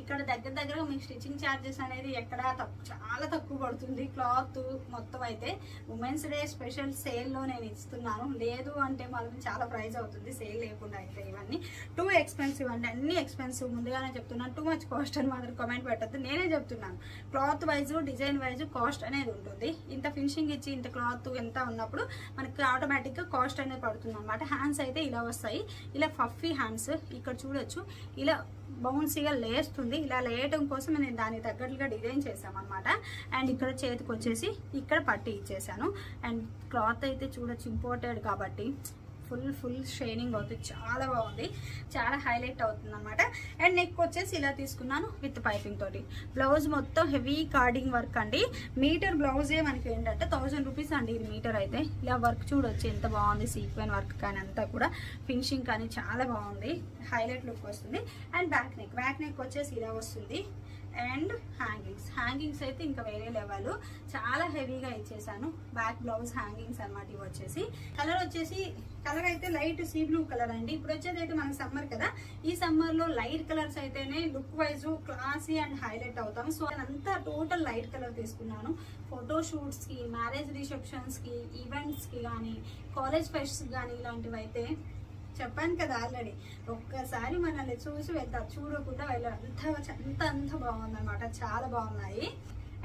ఇక్కడ దగ్గర మీకు స్టిచ్చింగ్ ఛార్జెస్ అనేది ఎక్కడ చాలా తక్కువ పడుతుంది. క్లాత్ మొత్తం అయితే ఉమెన్స్ డే స్పెషల్ సేల్లో నేను ఇస్తున్నాను. లేదు అంటే మాత్రం చాలా ప్రైస్ అవుతుంది సేల్ లేకుండా అయితే. ఇవన్నీ టూ ఎక్స్పెన్సివ్ అంటే అన్ని ఎక్స్పెన్సివ్, ముందుగానే చెప్తున్నాను. టూ మచ్ కాస్ట్ అని మాత్రం కామెంట్ పెట్టద్దు, నేనే చెప్తున్నాను. Cloth wise, design wise cost అనేది ఉంటుంది. ఇంత ఫినిషింగ్ ఇచ్చి ఇంత క్లాత్ ఎంత ఉన్నప్పుడు మనకి ఆటోమేటిక్ గా కాస్ట్ అనేది పడుతుంది అనమాట. హ్యాండ్స్ అయితే ఇలా వస్తాయి, ఇలా ఫఫీ హ్యాండ్స్. ఇక్కడ చూడొచ్చు ఇలా బౌన్సీగా లేస్తుంది. ఇలా లేయటం కోసం నేను దానికి తగ్గట్లుగా డిజైన్ చేసాం అనమాట. అండ్ ఇక్కడ చేతికి వచ్చేసి ఇక్కడ పట్టి ఇచ్చేసాను. అండ్ క్లాత్ అయితే చూడొచ్చు ఇంపోర్టెడ్ కాబట్టి ఫుల్ షైనింగ్ అవుతుంది, చాలా బాగుంది, చాలా హైలైట్ అవుతుంది అనమాట. అండ్ నెక్ వచ్చేసి ఇలా తీసుకున్నాను విత్ పైపింగ్ తోటి. బ్లౌజ్ మొత్తం హెవీ కార్డింగ్ వర్క్ అండి. మీటర్ బ్లౌజే మనకి ఏంటంటే 1000 రూపీస్ అండి ఇది మీటర్ అయితే. ఇలా వర్క్ చూడొచ్చు ఎంత బాగుంది, సీక్వెన్ వర్క్ కానీ అంతా కూడా ఫినిషింగ్ కానీ చాలా బాగుంది, హైలైట్ లుక్ వస్తుంది. అండ్ బ్యాక్ నెక్ వచ్చేసి ఇలా వస్తుంది. అండ్ హ్యాంగింగ్స్ అయితే ఇంకా వేరే లెవెల్, చాలా హెవీగా ఇచ్చేసాను. బ్యాక్ బ్లౌజ్ హ్యాంగింగ్స్ అనమాట. ఇవి వచ్చేసి కలర్ అయితే లైట్ సీ బ్లూ కలర్ అండి. ఇప్పుడు వచ్చేది అయితే మనకి సమ్మర్ కదా, ఈ సమ్మర్ లో లైట్ కలర్స్ అయితేనే look wise classy and highlight అవుతాం. సో అంతా టోటల్ లైట్ కలర్ తీసుకున్నాను. ఫోటో షూట్స్ కి, మ్యారేజ్ రిసెప్షన్స్ కి, ఈవెంట్స్ కి కానీ, కాలేజ్ ఫెస్ట్స్ కానీ ఇలాంటివి అయితే చెప్పాను కదా ఆల్రెడీ, ఒక్కసారి మనల్ని చూసి వెళ్తారు, చూడకుండా వెళ్ళారు. అంత బాగుంది అనమాట, చాలా బాగున్నాయి.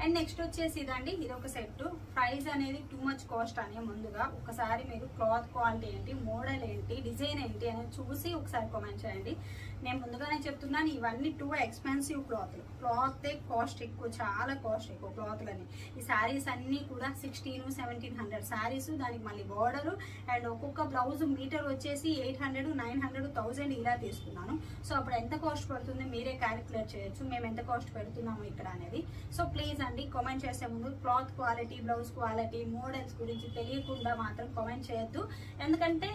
అండ్ నెక్స్ట్ వచ్చేసి ఇదండి, ఇది ఒక సెట్. ప్రైస్ అనేది టూ మచ్ కాస్ట్ అనే ముందుగా ఒకసారి మీరు క్లాత్ క్వాలిటీ ఏంటి, మోడల్ ఏంటి, డిజైన్ ఏంటి అనేది చూసి ఒకసారి కామెంట్ చేయండి. నేను ముందుగానే చెప్తున్నాను, ఇవన్నీ టూ ఎక్స్పెన్సివ్ క్లాత్లు. క్లాత్ కాస్ట్ ఎక్కువ, చాలా కాస్ట్ ఎక్కువ క్లాత్లని. ఈ శారీస్ అన్నీ కూడా 1600-1700 శారీస్, దానికి మళ్ళీ బోర్డరు అండ్ ఒక్కొక్క బ్లౌజ్ మీటర్ వచ్చేసి 800, 900, 1000 ఇలా తీసుకున్నాను. సో అప్పుడు ఎంత కాస్ట్ పడుతుంది మీరే క్యాలిక్యులేట్ చేయొచ్చు, మేము ఎంత కాస్ట్ పెడుతున్నాము ఇక్కడ అనేది. సో ప్లీజ్ అండి, కామెంట్ చేసే ముందు cloth quality, blouse quality, models గురించి తెలియకుండా మాత్రం కామెంట్ చేయొద్దు. ఎందుకంటే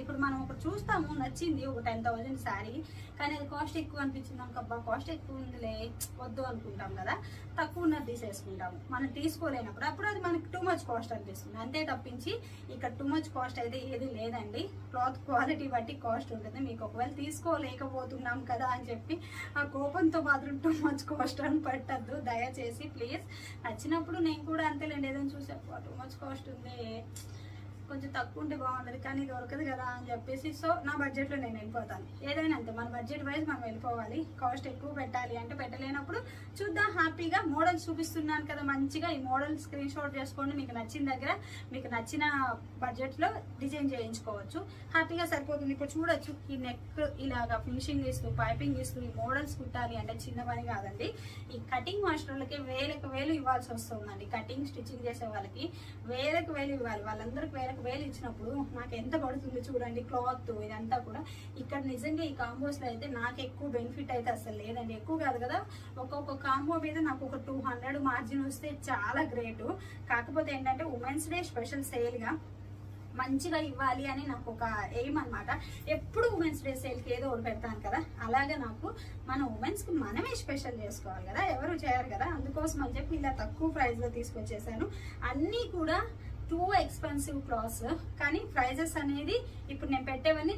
ఇప్పుడు మనం ఒకటి చూస్తాము, నచ్చింది ఒక 10,000 శారీ, కానీ అది కాస్ట్ ఎక్కువ అనిపించింది అనుకో, అబ్బా కాస్ట్ ఎక్కువ ఉందిలే వద్దు అనుకుంటాం కదా, తక్కువ ఉన్నది తీసేసుకుంటాము. మనం తీసుకోలేనప్పుడు అప్పుడు అది మనకి టూ మచ్ కాస్ట్ అనిపిస్తుంది. అంతే తప్పించి ఇక్కడ టూ మచ్ కాస్ట్ అయితే ఏది లేదండి. క్లాత్ క్వాలిటీ బట్టి కాస్ట్ ఉంటుంది. మీకు ఒకవేళ తీసుకోలేకపోతున్నాం కదా అని చెప్పి ఆ కోపంతో మాత్రం టూ మచ్ కాస్ట్ అని పెట్టద్దు దయచేసి ప్లీజ్. నచ్చినప్పుడు నేను కూడా అంతేలేండి, ఏదైనా చూసా టూ మచ్ కాస్ట్ ఉంది, కొంచెం తక్కువ ఉంటే బాగుంటుంది కానీ దొరకదు కదా అని చెప్పేసి సో నా బడ్జెట్లో నేను వెళ్ళిపోతాను. ఏదైనా అంతే, మన బడ్జెట్ వైజ్ మనం వెళ్ళిపోవాలి. కాస్ట్ ఎక్కువ పెట్టాలి అంటే పెట్టలేనప్పుడు చూద్దాం. హ్యాపీగా మోడల్స్ చూపిస్తున్నాను కదా, మంచిగా ఈ మోడల్ స్క్రీన్ షాట్ చేసుకోండి. మీకు నచ్చిన దగ్గర మీకు నచ్చిన బడ్జెట్లో డిజైన్ చేయించుకోవచ్చు, హ్యాపీగా సరిపోతుంది. ఇప్పుడు చూడొచ్చు, ఈ నెక్ ఇలాగా ఫినిషింగ్ ఇస్తూ పైపింగ్ ఇస్తూ ఈ మోడల్స్ కుట్టాలి అంటే చిన్న పని కాదండి. ఈ కటింగ్ మాస్టర్లకి వేలు ఇవ్వాల్సి వస్తుందండి. కటింగ్ స్టిచ్చింగ్ చేసే వాళ్ళకి వేలు ఇవ్వాలి. వాళ్ళందరికి వేలు ఇచ్చినప్పుడు నాకు ఎంత పడుతుంది చూడండి క్లాత్ ఇదంతా కూడా. ఇక్కడ నిజంగా ఈ కాంబోస్ లో అయితే నాకు ఎక్కువ బెనిఫిట్ అయితే అసలు లేదండి. ఎక్కువ కాదు కదా, ఒక్కొక్క కాంబో మీద నాకు ఒక 200 మార్జిన్ వస్తే చాలా గ్రేట్. కాకపోతే ఏంటంటే ఉమెన్స్ డే స్పెషల్ సేల్ గా మంచిగా ఇవ్వాలి అని నాకు ఒక ఎయిమ్ అనమాట. ఎప్పుడు ఉమెన్స్ డే సేల్కి ఏదో ఒకటి పెడతాను కదా, అలాగే నాకు మన ఉమెన్స్కి మనమే స్పెషల్ చేసుకోవాలి కదా, ఎవరు చేయరు కదా. అందుకోసం అని చెప్పి ఇలా తక్కువ ప్రైస్లో తీసుకొచ్చేసాను. అన్నీ కూడా టూ ఎక్స్పెన్సివ్ క్లాత్స్, కానీ ప్రైజెస్ అనేది ఇప్పుడు నేను పెట్టేవన్నీ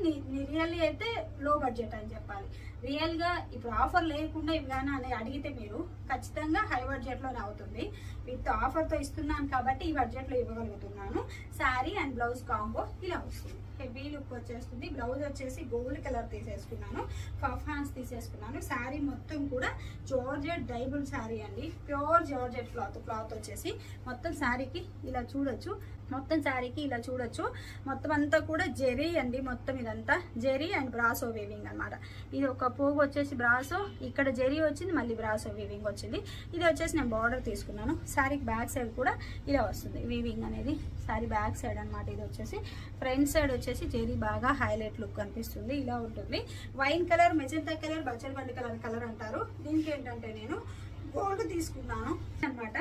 రియల్లీ అయితే లో బడ్జెట్ అని చెప్పాలి. రియల్ గా ఇప్పుడు ఆఫర్ లేకుండా ఇవ్వగానే అని అడిగితే మీరు ఖచ్చితంగా హై బడ్జెట్ లోనే అవుతుంది. విత్ ఆఫర్ తో ఇస్తున్నాను కాబట్టి ఈ బడ్జెట్ లో ఇవ్వగలుగుతున్నాను. శారీ అండ్ బ్లౌజ్ కాంబో ఇలా వస్తుంది, హెవీ లుక్ వచ్చేస్తుంది. బ్లౌజ్ వచ్చేసి గోల్డ్ కలర్ తీసేసుకున్నాను, పఫ్ హ్యాండ్స్ తీసేసుకున్నాను. శారీ మొత్తం కూడా జార్జెట్ డైబుల్ శారీ అండి, ప్యూర్ జార్జెట్ క్లాత్ వచ్చేసి మొత్తం శారీకి ఇలా చూడొచ్చు. మొత్తం అంతా కూడా జెరీ అండి. మొత్తం ఇదంతా జెరీ అండ్ బ్రాసో వీవింగ్ అనమాట. ఇది ఒక పోగు వచ్చేసి బ్రాసో, ఇక్కడ జెరీ వచ్చింది, మళ్ళీ బ్రాసో వీవింగ్ వచ్చింది. ఇది వచ్చేసి నేను బార్డర్ తీసుకున్నాను. శారీకి బ్యాక్ సైడ్ కూడా ఇలా వస్తుంది వీవింగ్ అనేది, శారీ బ్యాక్ సైడ్ అనమాట. ఇది వచ్చేసి ఫ్రంట్ సైడ్ వచ్చేసి జెరీ బాగా హైలైట్ లుక్ కనిపిస్తుంది, ఇలా ఉంటుంది. వైన్ కలర్, మెజెంటా కలర్, బచ్చల బండి కలర్ అంటారు. దీనికి ఏంటంటే నేను గోల్డ్ తీసుకున్నాను అనమాట.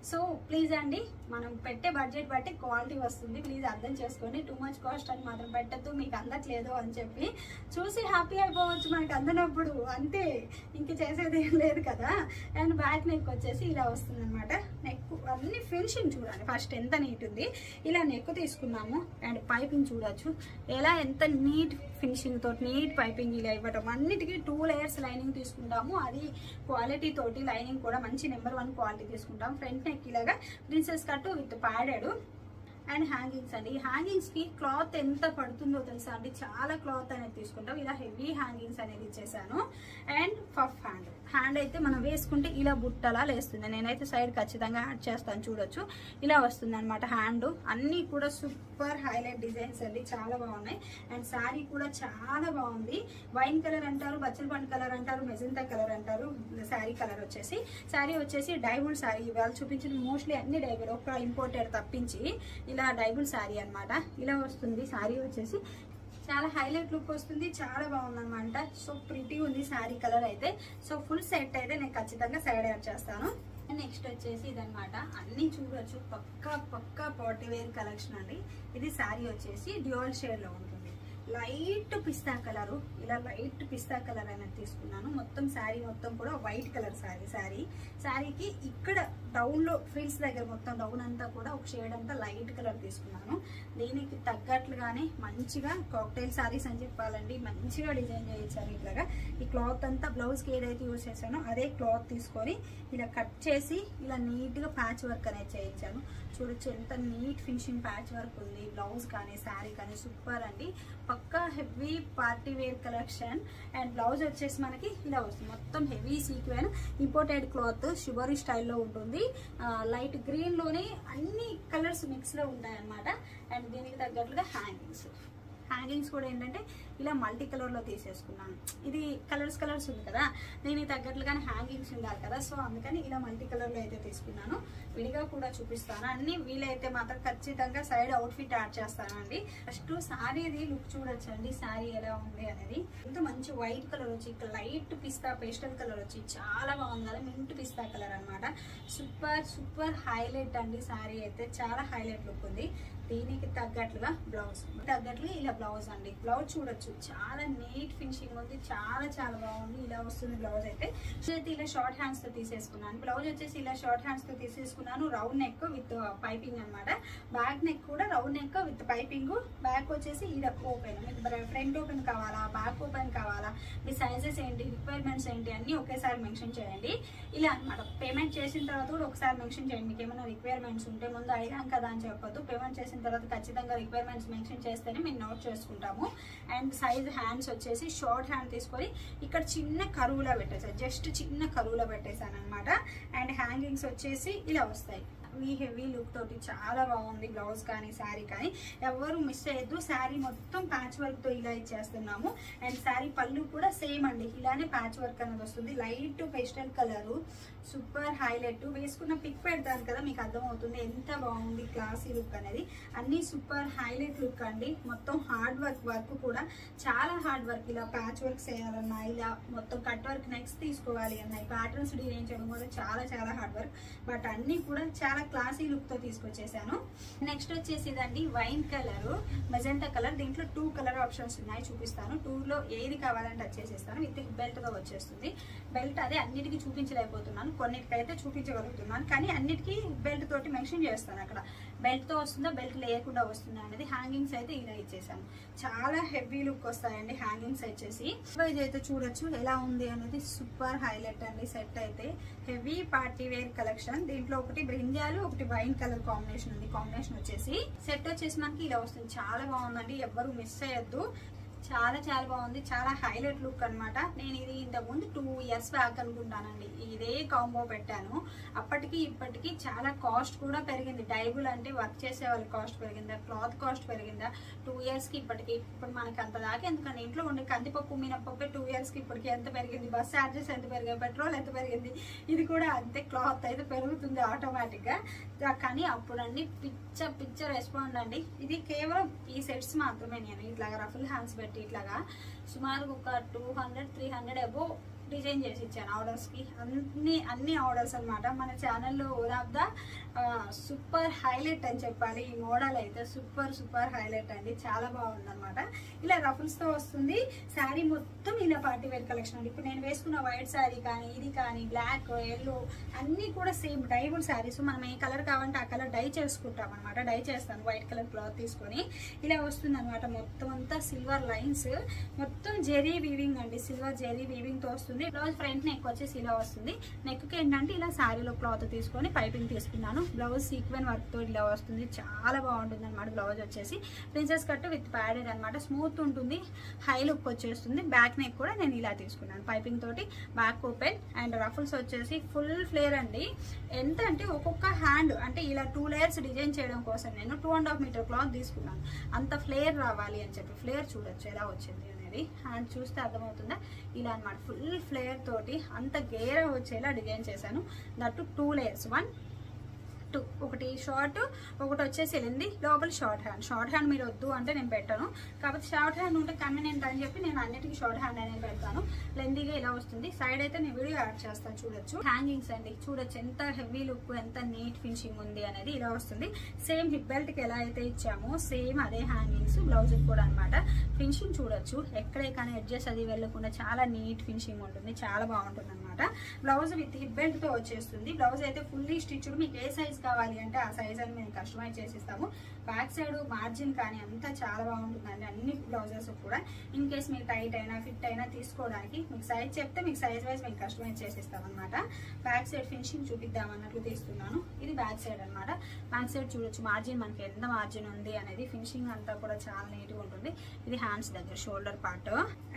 సో ప్లీజ్ అండి, మనం పెట్టే బడ్జెట్ బట్టి క్వాలిటీ వస్తుంది. ప్లీజ్ అర్థం చేసుకోండి. టూ మచ్ కాస్ట్ అని మాత్రం పెట్టద్దు, మీకు అందట్లేదు అని చెప్పి చూసి హ్యాపీ అయిపోవచ్చు. మనకి అందనప్పుడు అంతే, ఇంక చేసేది ఏం లేదు కదా. అండ్ బ్యాక్ నెక్ వచ్చేసి ఇలా వస్తుంది అనమాట. నెక్ అన్ని ఫినిషింగ్ చూడండి ఫస్ట్ ఎంత నీట్ ఉంది. ఇలా నెక్ తీసుకున్నాము అండ్ పైపింగ్ చూడొచ్చు ఎలా, ఎంత నీట్ ఫినిషింగ్ తోటి నీట్ పైపింగ్ ఇలా ఇవ్వటం. అన్నిటికీ 2 layers లైనింగ్ తీసుకుంటాము, అది క్వాలిటీ తోటి. లైనింగ్ కూడా మంచి నెంబర్ 1 క్వాలిటీ తీసుకుంటాం. ఫ్రంట్ నెక్ ఇలాగా princess cut with padded. And hangings అండి, ఈ హ్యాంగింగ్స్ కి క్లాత్ ఎంత పడుతుందో తెలుసా అండి, చాలా క్లాత్ అనేది తీసుకుంటాం. ఇలా హెవీ హ్యాంగింగ్స్ అనేది ఇచ్చేసాను. అండ్ పఫ్ హ్యాండ్ అయితే మనం వేసుకుంటే ఇలా బుట్టలా లేస్తుంది. నేనైతే సైడ్ ఖచ్చితంగా యాడ్ చేస్తాను, చూడొచ్చు ఇలా వస్తుంది అనమాట. హ్యాండ్ అన్నీ కూడా సూపర్ హైలైట్ డిజైన్స్ అండి, చాలా బాగున్నాయి. అండ్ శారీ కూడా చాలా బాగుంది. వైన్ కలర్ అంటారు, బచ్చల పండు కలర్ అంటారు, మెజెంటా కలర్ అంటారు. శారీ కలర్ వచ్చేసి డైబుల్ శారీ. ఇవాళ చూపించిన మోస్ట్లీ అన్ని డైబుల్, ఒక ఇంపోర్టెడ్ తప్పించి ఇలా డైబుల్ శారీ అనమాట. ఇలా వస్తుంది శారీ వచ్చేసి, చాలా హైలైట్ లుక్ వస్తుంది, చాలా బాగుంది అనమాట. సో ప్రిటీ ఉంది శారీ కలర్ అయితే. సో ఫుల్ సెట్ అయితే నేను ఖచ్చితంగా సైడ్ యాడ్ చేస్తాను. నెక్స్ట్ వచ్చేసి ఇదనమాట, అన్ని చూడొచ్చు పక్కా పార్టీ వేర్ కలెక్షన్ అండి. ఇది శారీ వచ్చేసి డ్యూయల్ షేడ్ లో ఉంటుంది, లైట్ పిస్తా కలరు. ఇలా లైట్ పిస్తా కలర్ అనేది తీసుకున్నాను. మొత్తం శారీ మొత్తం కూడా వైట్ కలర్ శారీకి ఇక్కడ డౌన్ లో ఫ్రిల్స్ దగ్గర మొత్తం డౌన్ అంతా కూడా ఒక షేడ్ అంతా లైట్ కలర్ తీసుకున్నాను. దీనికి తగ్గట్లుగానే మంచిగా కాక్టైల్ శారీస్ అని చెప్పాలండి, మంచిగా డిజైన్ చేయించారు. ఇట్లాగా ఈ క్లాత్ అంతా బ్లౌజ్ కి ఏదైతే యూజ్ చేశానో అదే క్లాత్ తీసుకొని ఇలా కట్ చేసి ఇలా నీట్ గా ప్యాచ్ వర్క్ అనేది చేయించాను. చూడొచ్చు ఎంత నీట్ ఫినిషింగ్ ప్యాచ్ వర్క్ ఉంది. బ్లౌజ్ కానీ శారీ కానీ సూపర్ అండి, పక్కా heavy party wear collection. And blouse వచ్చేసి మనకి ఇలా వస్తుంది, మొత్తం heavy sequin imported cloth, shibori స్టైల్లో ఉంటుంది. వచ్చేసి లైట్ గ్రీన్ లోనే అన్ని కలర్స్ మిక్స్ లో ఉంటాయి అన్నమాట. అండ్ దీనికి తగ్గట్లుగా హ్యాంగింగ్స్ కూడా ఏంటంటే ఇలా మల్టీ కలర్ లో తీసేసుకున్నాను. ఇది కలర్స్ ఉంది కదా, దీనికి తగ్గట్లుగానే హ్యాంగింగ్స్ ఉండాలి కదా, సో అందుకని ఇలా మల్టీ కలర్ లో అయితే తీసుకున్నాను. విడిగా కూడా చూపిస్తాను. అన్ని వీలైతే మాత్రం ఖచ్చితంగా సైడ్ అవుట్ ఫిట్ యాడ్ చేస్తానండి. ఫస్ట్ శారీది లుక్ చూడొచ్చండి, శారీ ఎలా ఉంది అనేది. ఎంత మంచి వైట్ కలర్ వచ్చి ఇక్కడ లైట్ పిస్తా పేస్టల్ కలర్ వచ్చి చాలా బాగుంది కదా, మింట్ పిస్తా కలర్ అనమాట. సూపర్ హైలైట్ అండి. శారీ అయితే చాలా హైలైట్ లుక్ ఉంది. దీనికి తగ్గట్లుగా ఇలా బ్లౌజ్ అండి. బ్లౌజ్ చూడొచ్చు, చాలా నీట్ ఫినిషింగ్ ఉంది, చాలా బాగుంది. ఇలా వస్తుంది బ్లౌజ్ అయితే. ఇలా షార్ట్ హ్యాండ్స్ తో తీసేసుకున్నాను. బ్లౌజ్ వచ్చేసి ఇలా షార్ట్ హ్యాండ్స్ తో తీసేసుకున్నాను. రౌండ్ నెక్ విత్ పైపింగ్ అనమాట. బ్యాక్ నెక్ కూడా round neck with piping. Back వచ్చేసి ఇలా ఓపెన్, మీకు ఫ్రంట్ ఓపెన్ కావాలా, బ్యాక్ ఓపెన్ కావాలా, మీ సైజెస్ ఏంటి, రిక్వైర్మెంట్స్ ఏంటి అన్ని ఒకేసారి మెన్షన్ చేయండి. ఇలా అనమాట. పేమెంట్ చేసిన తర్వాత కూడా ఒకసారి మెన్షన్ చేయండి. మీకు ఏమైనా రిక్వైర్మెంట్స్ ఉంటే ముందు అడిగాం కదా అని చెప్పొద్దు. పేమెంట్ చేసిన తర్వాత ఖచ్చితంగా రిక్వైర్మెంట్స్ మెన్షన్ చేస్తేనే మేము నోట్ చేసుకుంటాము. అండ్ సైజ్ హ్యాండ్స్ వచ్చేసి షార్ట్ హ్యాండ్ తీసుకొని ఇక్కడ చిన్న కరువులో పెట్టేసాను, జస్ట్ చిన్న కరువులో పెట్టేశాను అనమాట. అండ్ హ్యాంగింగ్స్ వచ్చేసి ఇలా వస్తాయి. హెవీ లుక్ తోటి చాలా బాగుంది బ్లౌజ్ కానీ శారీ కానీ, ఎవరు మిస్ అయ్యద్దు. శారీ మొత్తం ప్యాచ్ వర్క్ తో ఇలా ఇచ్చేస్తున్నాము. అండ్ శారీ పళ్ళు కూడా సేమ్ అండి, ఇలానే ప్యాచ్ వర్క్ అనేది వస్తుంది. Light pastel colour, super highlight. వేసుకున్న పిక్ పెడతాను కదా, మీకు అర్థమవుతుంది ఎంత బాగుంది క్లాసీ లుక్ అనేది. అన్ని సూపర్ హైలైట్ లుక్ అండి. మొత్తం హార్డ్ వర్క్ కూడా చాలా హార్డ్ వర్క్. ఇలా ప్యాచ్ వర్క్ చేయాలన్నా, ఇలా మొత్తం కట్ వర్క్ నెక్స్ట్ తీసుకోవాలి అన్న, ప్యాటర్న్స్ డిజైన్ చేయడం కూడా చాలా హార్డ్ వర్క్. బట్ అన్ని కూడా చాలా క్లాసీ లుక్ తో తీసుకొచ్చేసాను. నెక్స్ట్ వచ్చేసి ఇదండి వైన్ కలర్, మెజెంటా కలర్. దీంట్లో 2 కలర్ ఆప్షన్స్ ఉన్నాయి, చూపిస్తాను. 2లో ఏది కావాలంటే అది చేసేస్తాను. విత్ బెల్ట్ తో వచ్చేస్తుంది. బెల్ట్ అదే అన్నిటికీ చూపించలేకపోతున్నాను, కొన్నిటికైతే చూపించగలుగుతున్నాను, కానీ అన్నిటికీ బెల్ట్ తోటి మెన్షన్ చేస్తాను. అక్కడ బెల్ట్ తో వస్తుందా, బెల్ట్ లేకుండా వస్తుందా అనేది. హ్యాంగింగ్స్ అయితే ఇలా ఇచ్చేసాను. చాలా హెవీ లుక్ వస్తాయండి హ్యాంగింగ్స్ వచ్చేసి. వైజ్ అయితే చూడొచ్చు ఎలా ఉంది అనేది. సూపర్ హైలైట్ అండి. సెట్ అయితే హెవీ పార్టీ వేర్ కలెక్షన్. దీంట్లో ఒకటి బ్రింజాలు, ఒకటి వైన్ కలర్ కాంబినేషన్ ఉంది. కాంబినేషన్ వచ్చేసి సెట్ వచ్చేసి మనకి ఇలా వస్తుంది. చాలా బాగుందండి, ఎవ్వరు మిస్ అయ్యద్దు. చాలా బాగుంది, చాలా హైలైట్ లుక్ అనమాట. నేను ఇది ఇంతకుముందు 2 ఇయర్స్ బ్యాక్ అనుకుంటానండి ఇదే కాంబో పెట్టాను. అప్పటికి ఇప్పటికి చాలా కాస్ట్ కూడా పెరిగింది. డైబుల్ అంటే వర్క్ చేసే వాళ్ళ కాస్ట్ పెరిగిందా, క్లాత్ కాస్ట్ పెరిగిందా, 2 ఇయర్స్కి ఇప్పటికి. ఇప్పుడు మనకి అంత దాకా ఎందుకంటే ఇంట్లో ఉండే కందిపప్పు మినపప్పు 2 ఇయర్స్కి ఇప్పటికి ఎంత పెరిగింది, బస్ ఛార్జెస్ ఎంత పెరిగాయి, పెట్రోల్ ఎంత పెరిగింది, ఇది కూడా అంతే. క్లాత్ అయితే పెరుగుతుంది ఆటోమేటిక్గా. కానీ అప్పుడండి పిచ్చ రెస్పాండ్ అండి. ఇది కేవలం ఈ సెట్స్ మాత్రమే నేను ఇట్లాగా రఫుల్ హ్యాండ్స్ పెట్టి ఇట్లాగా సుమారు ఒక 200-300 అబో డిజైన్ చేసి ఇచ్చాను ఆర్డర్స్ కి. అన్ని ఆర్డర్స్ అనమాట. మన ఛానల్లో one of the super highlight అని చెప్పాలి. ఈ మోడల్ అయితే సూపర్ హైలైట్ అండి. చాలా బాగుంది అనమాట. ఇలా రఫుల్స్ తో వస్తుంది. శారీ మొత్తం ఇలా పార్టీ వేర్ కలెక్షన్ అండి. ఇప్పుడు నేను వేసుకున్న వైట్ శారీ కానీ, ఇది కానీ, బ్లాక్, ఎల్లో అన్ని కూడా సేమ్ డైబుల్ శారీస్. మనం ఏ కలర్ కావాలంటే ఆ కలర్ డై చేసుకుంటాం అనమాట. డై చేస్తాను వైట్ కలర్ క్లాత్ తీసుకొని. ఇలా వస్తుంది అనమాట. మొత్తం అంతా సిల్వర్ లైన్స్, మొత్తం జెరీ వీవింగ్ అండి. సిల్వర్ జెరీ వీవింగ్ తో వస్తుంది. బ్లౌజ్ ఫ్రంట్ నెక్ వచ్చేసి ఇలా వస్తుంది. నెక్ కి ఏంటంటే ఇలా శారీలో క్లాత్ తీసుకొని పైపింగ్ తీసుకున్నాను. బ్లౌజ్ సీక్వెన్ వర్క్ తో ఇలా వస్తుంది. చాలా బాగుంటుంది అనమాట. బ్లౌజ్ వచ్చేసి ప్రిన్సెస్ కట్ విత్ ప్యాడెడ్ అనమాట. స్మూత్ ఉంటుంది, హై లుక్ వచ్చేస్తుంది. బ్యాక్ నెక్ కూడా నేను ఇలా తీసుకున్నాను పైపింగ్ తోటి. బ్యాక్ ఓపెన్ అండ్ రఫుల్స్ వచ్చేసి ఫుల్ ఫ్లేర్ అండి. ఎంత అంటే ఒక్కొక్క హ్యాండ్ అంటే ఇలా 2 లేయర్స్ డిజైన్ చేయడం కోసం నేను 2.5 మీటర్ క్లాత్ తీసుకున్నాను. అంత ఫ్లేర్ రావాలి అని చెప్పి. ఫ్లేర్ చూడొచ్చు ఎలా వచ్చింది అనేది. హ్యాండ్ చూస్తే అర్థమవుతుందా, ఇలా అనమాట. ఫుల్ ఫ్లేర్ తోటి అంత గేరా వచ్చేలా డిజైన్ చేశాను. దట్టు 2 లేయర్స్, 1, 2, ఒకటి షార్ట్, ఒకటి వచ్చేసి వెళ్ళింది లోపల షార్ట్ హ్యాండ్ మీరు వద్దు అంటే నేను పెట్టాను. కాబట్టి షార్ట్ హ్యాండ్ ఉంటే కన్వీనియంట్ అని చెప్పి నేను అన్నిటికీ షార్ట్ హ్యాండ్ అనేది పెడతాను. లెందీగా ఇలా వస్తుంది. సైడ్ అయితే నేను వీడియో యాడ్ చేస్తాను చూడొచ్చు. హ్యాంగింగ్స్ అండి చూడొచ్చు ఎంత హెవీ లుక్, ఎంత నీట్ ఫినిషింగ్ ఉంది అనేది. ఇలా వస్తుంది. సేమ్ హిప్ బెల్ట్ కి ఎలా అయితే ఇచ్చామో సేమ్ అదే హ్యాంగింగ్స్ బ్లౌజ్ కూడా అనమాట. ఫినిషింగ్ చూడొచ్చు, ఎక్కడే కానీ అడ్జస్ట్ అది వెళ్ళకుండా చాలా నీట్ ఫినిషింగ్ ఉంటుంది. చాలా బాగుంటుంది అనమాట. బ్లౌజ్ విత్ హిప్ బెల్ట్ తో వచ్చేస్తుంది. బ్లౌజ్ అయితే ఫుల్లీ స్టిచ్డ్. మీకు ఏ సైజ్ కావాలి అంటే ఆ సైజ్ అని మేము కస్టమైజ్ చేసిస్తాము. బ్యాక్ సైడ్ మార్జిన్ కానీ అంతా చాలా బాగుంటుందండి అన్ని బ్లౌజెస్ కూడా. ఇన్ కేస్ మీకు టైట్ అయినా ఫిట్ అయినా తీసుకోవడానికి మీకు సైజ్ చెప్తే మీకు సైజ్ వైజ్ మేము కస్టమైజ్ చేసిస్తాం అనమాట. బ్యాక్ సైడ్ ఫినిషింగ్ చూపిద్దాం అన్నట్లు తీస్తున్నాను. ఇది బ్యాక్ సైడ్ అనమాట. బ్యాక్ సైడ్ చూడొచ్చు మార్జిన్ మనకి ఎంత మార్జిన్ ఉంది అనేది. ఫినిషింగ్ అంతా కూడా చాలా నీట్ గా ఉంటుంది. ఇది హ్యాండ్స్ దగ్గర షోల్డర్ పార్ట్.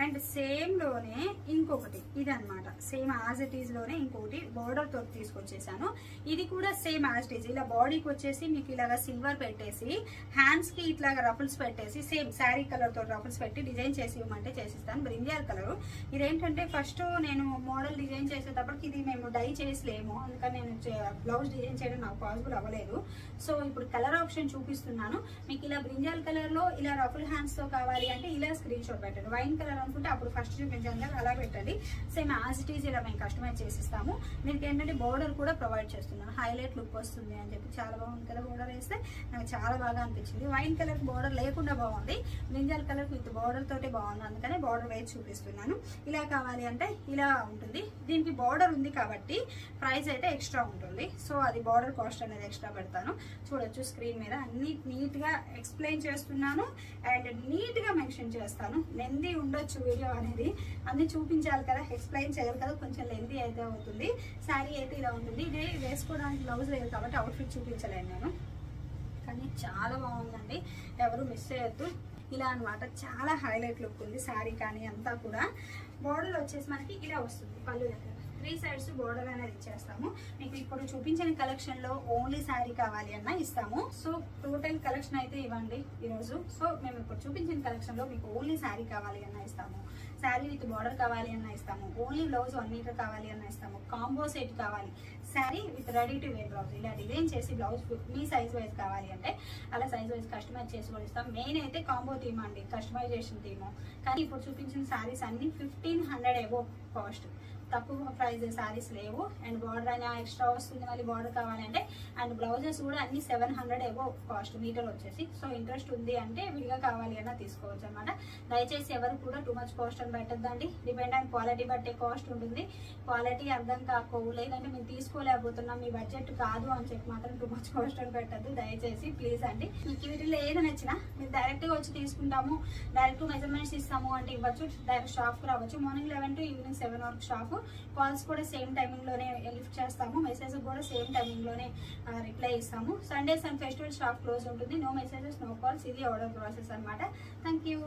అండ్ సేమ్ లోనే ఇంకొకటి ఇది అనమాట. సేమ్ ఆ యాజ్ ఇట్ ఈజ్ లోనే ఇంకోటి బోర్డర్ తోటి తీసుకొచ్చేసాను. ఇది కూడా సేమ్ యాజ్ ఇట్ ఈజ్. ఇలా బాడీకి వచ్చేసి మీకు ఇలాగా సిల్వర్ పెట్టేసి హ్యాండ్స్ కి ఇట్లాగా రఫుల్స్ పెట్టేసి సేమ్ శారీ కలర్ తోటి రఫుల్స్ పెట్టి డిజైన్ చేసి ఇవ్వమంటే చేసిస్తాను. Brinjal colour. ఇదేంటంటే ఫస్ట్ నేను మోడల్ డిజైన్ చేసేటప్పటికి ఇది మేము డై చేసలేము, అందుకని నేను బ్లౌజ్ డిజైన్ చేయడం నాకు పాసిబుల్ అవ్వలేదు. సో ఇప్పుడు కలర్ ఆప్షన్ చూపిస్తున్నాను మీకు. ఇలా బ్రింజాల్ కలర్ లో ఇలా రఫుల్ హ్యాండ్స్ తో కావాలి అంటే ఇలా స్క్రీన్ షాట్ పెట్టండి. వైన్ కలర్ అనుకుంటే అప్పుడు ఫస్ట్ చూపించాను కదా అలా పెట్టండి. సేమ్ యాజ్ ఇట్ ఈజ్ ఇలా మేము కస్టమైజ్ చేసిస్తాము. మీకు ఏంటంటే బోర్డర్ కూడా ప్రొవైడ్ చేస్తున్నాను. హైలైట్ లుక్ వస్తుంది అని చెప్పి చాలా బాగుంది కదా బోర్డర్ వేస్తే, నాకు చాలా బాగా అనిపించింది. వైన్ కలర్ బోర్డర్ లేకుండా బాగుంది, బ్రింజాల్ కలర్ విత్ బోర్డర్ తోటి బాగుంది, అందుకనే బోర్డర్ వేసి చూపిస్తున్నాను. ఇలా కావాలి అంటే ఇలా ఉంటుంది. దీనికి బోర్డర్ ఉంది కాబట్టి ప్రైస్ అయితే ఎక్స్ట్రా ఉంటుంది. సో అది బోర్డర్ కాస్ట్ అనేది ఎక్స్ట్రా పెడతాను. చూడొచ్చు స్క్రీన్ మీద అన్ని నీట్ గా ఎక్స్ప్లెయిన్ చేస్తున్నాను అండ్ నీట్ గా మెన్షన్ చేస్తాను. లెందీ ఉండొచ్చు వీడియో అనేది, అన్ని చూపించాలి కదా, ఎక్స్ప్లెయిన్ చేయాలి కదా, కొంచెం లెందీ అయితే అవుతుంది. శారీ అయితే ఇలా ఉంటుంది. ఇదే వేసుకోవడానికి బ్లౌజ్ లేదు కాబట్టి అవుట్ఫిట్ చూపించలేను నేను, కానీ చాలా బాగుందండి, ఎవరు మిస్ చేయొద్దు. ఇలా అనమాట, చాలా హైలైట్ లుక్ ఉంది శారీ కానీ అంతా కూడా. బోర్డర్ వచ్చేసి మనకి ఇలా వస్తుంది పళ్ళు దగ్గర 3 సైడ్స్ బోర్డర్ అనేది ఇచ్చేస్తాము. మీకు ఇప్పుడు చూపించిన కలెక్షన్ లో ఓన్లీ శారీ కావాలి అన్నా ఇస్తాము. సో టోటల్ కలెక్షన్ అయితే ఇవ్వండి ఈరోజు. సో మేము ఇప్పుడు చూపించిన కలెక్షన్ లో మీకు ఓన్లీ శారీ కావాలి అన్నా ఇస్తాము, శారీ విత్ బార్డర్ కావాలి అన్నా ఇస్తాము, ఓన్లీ బ్లౌజ్ 1 మీటర్ కావాలి అన్నా ఇస్తాము, కాంబో సెట్ కావాలి, sari with ready to wear blouse ఇలా డిజైన్ చేసి బ్లౌజ్ మీ సైజ్ వైజ్ కావాలి అంటే అలా సైజ్ వైజ్ కస్టమైజ్ చేసి కూడా ఇస్తాం. మెయిన్ అయితే కాంబో థీమ్ అండి, కస్టమైజేషన్ థీమ్. కానీ ఇప్పుడు చూపించిన శారీస్ అన్ని 1500 అబోవ్ కాస్ట్, తక్కువ ప్రైజ్ శారీస్ లేవు. అండ్ బార్డర్ అయినా ఎక్స్ట్రా వస్తుంది, మళ్ళీ బార్డర్ కావాలంటే. అండ్ బ్లౌజెస్ కూడా అన్ని 700 అబోవ్ కాస్ట్ మీటర్ వచ్చేసి. సో ఇంట్రెస్ట్ ఉంది అంటే విడిగా కావాలి అన్నా తీసుకోవచ్చు అనమాట. దయచేసి ఎవరు కూడా టూ మచ్ కాస్ట్ అని పెట్టద్దండి. డిపెండ్ ఆన్ క్వాలిటీ బట్టే కాస్ట్ ఉంటుంది. క్వాలిటీ అర్థం కాకపోవు, లేదంటే మేము తీసుకోలేకపోతున్నాం, మీ బడ్జెట్ కాదు అని చెప్పి మాత్రం టూ మచ్ కాస్ట్ అని పెట్టద్దు దయచేసి, ప్లీజ్ అండి. మీకు వీటిలో ఏది నచ్చినా మీరు డైరెక్ట్గా వచ్చి తీసుకుంటాము, డైరెక్ట్ మెజర్మెంట్స్ ఇస్తాము అంటే ఇవ్వచ్చు. డైరెక్ట్ షాప్కి రావచ్చు. మార్నింగ్ 11 to ఈవినింగ్ 7 వరకు షాప్. కాల్స్ కూడా సేమ్ టైమింగ్ లోనే లిఫ్ట్ చేస్తాము, మెసేజ్ కూడా సేమ్ టైమింగ్ లోనే రిప్లై ఇస్తాము. Sundays and festival shop close ఉంటుంది. No messages, no calls. ఇది ఆర్డర్ ప్రాసెస్ అనమాట. Thank you.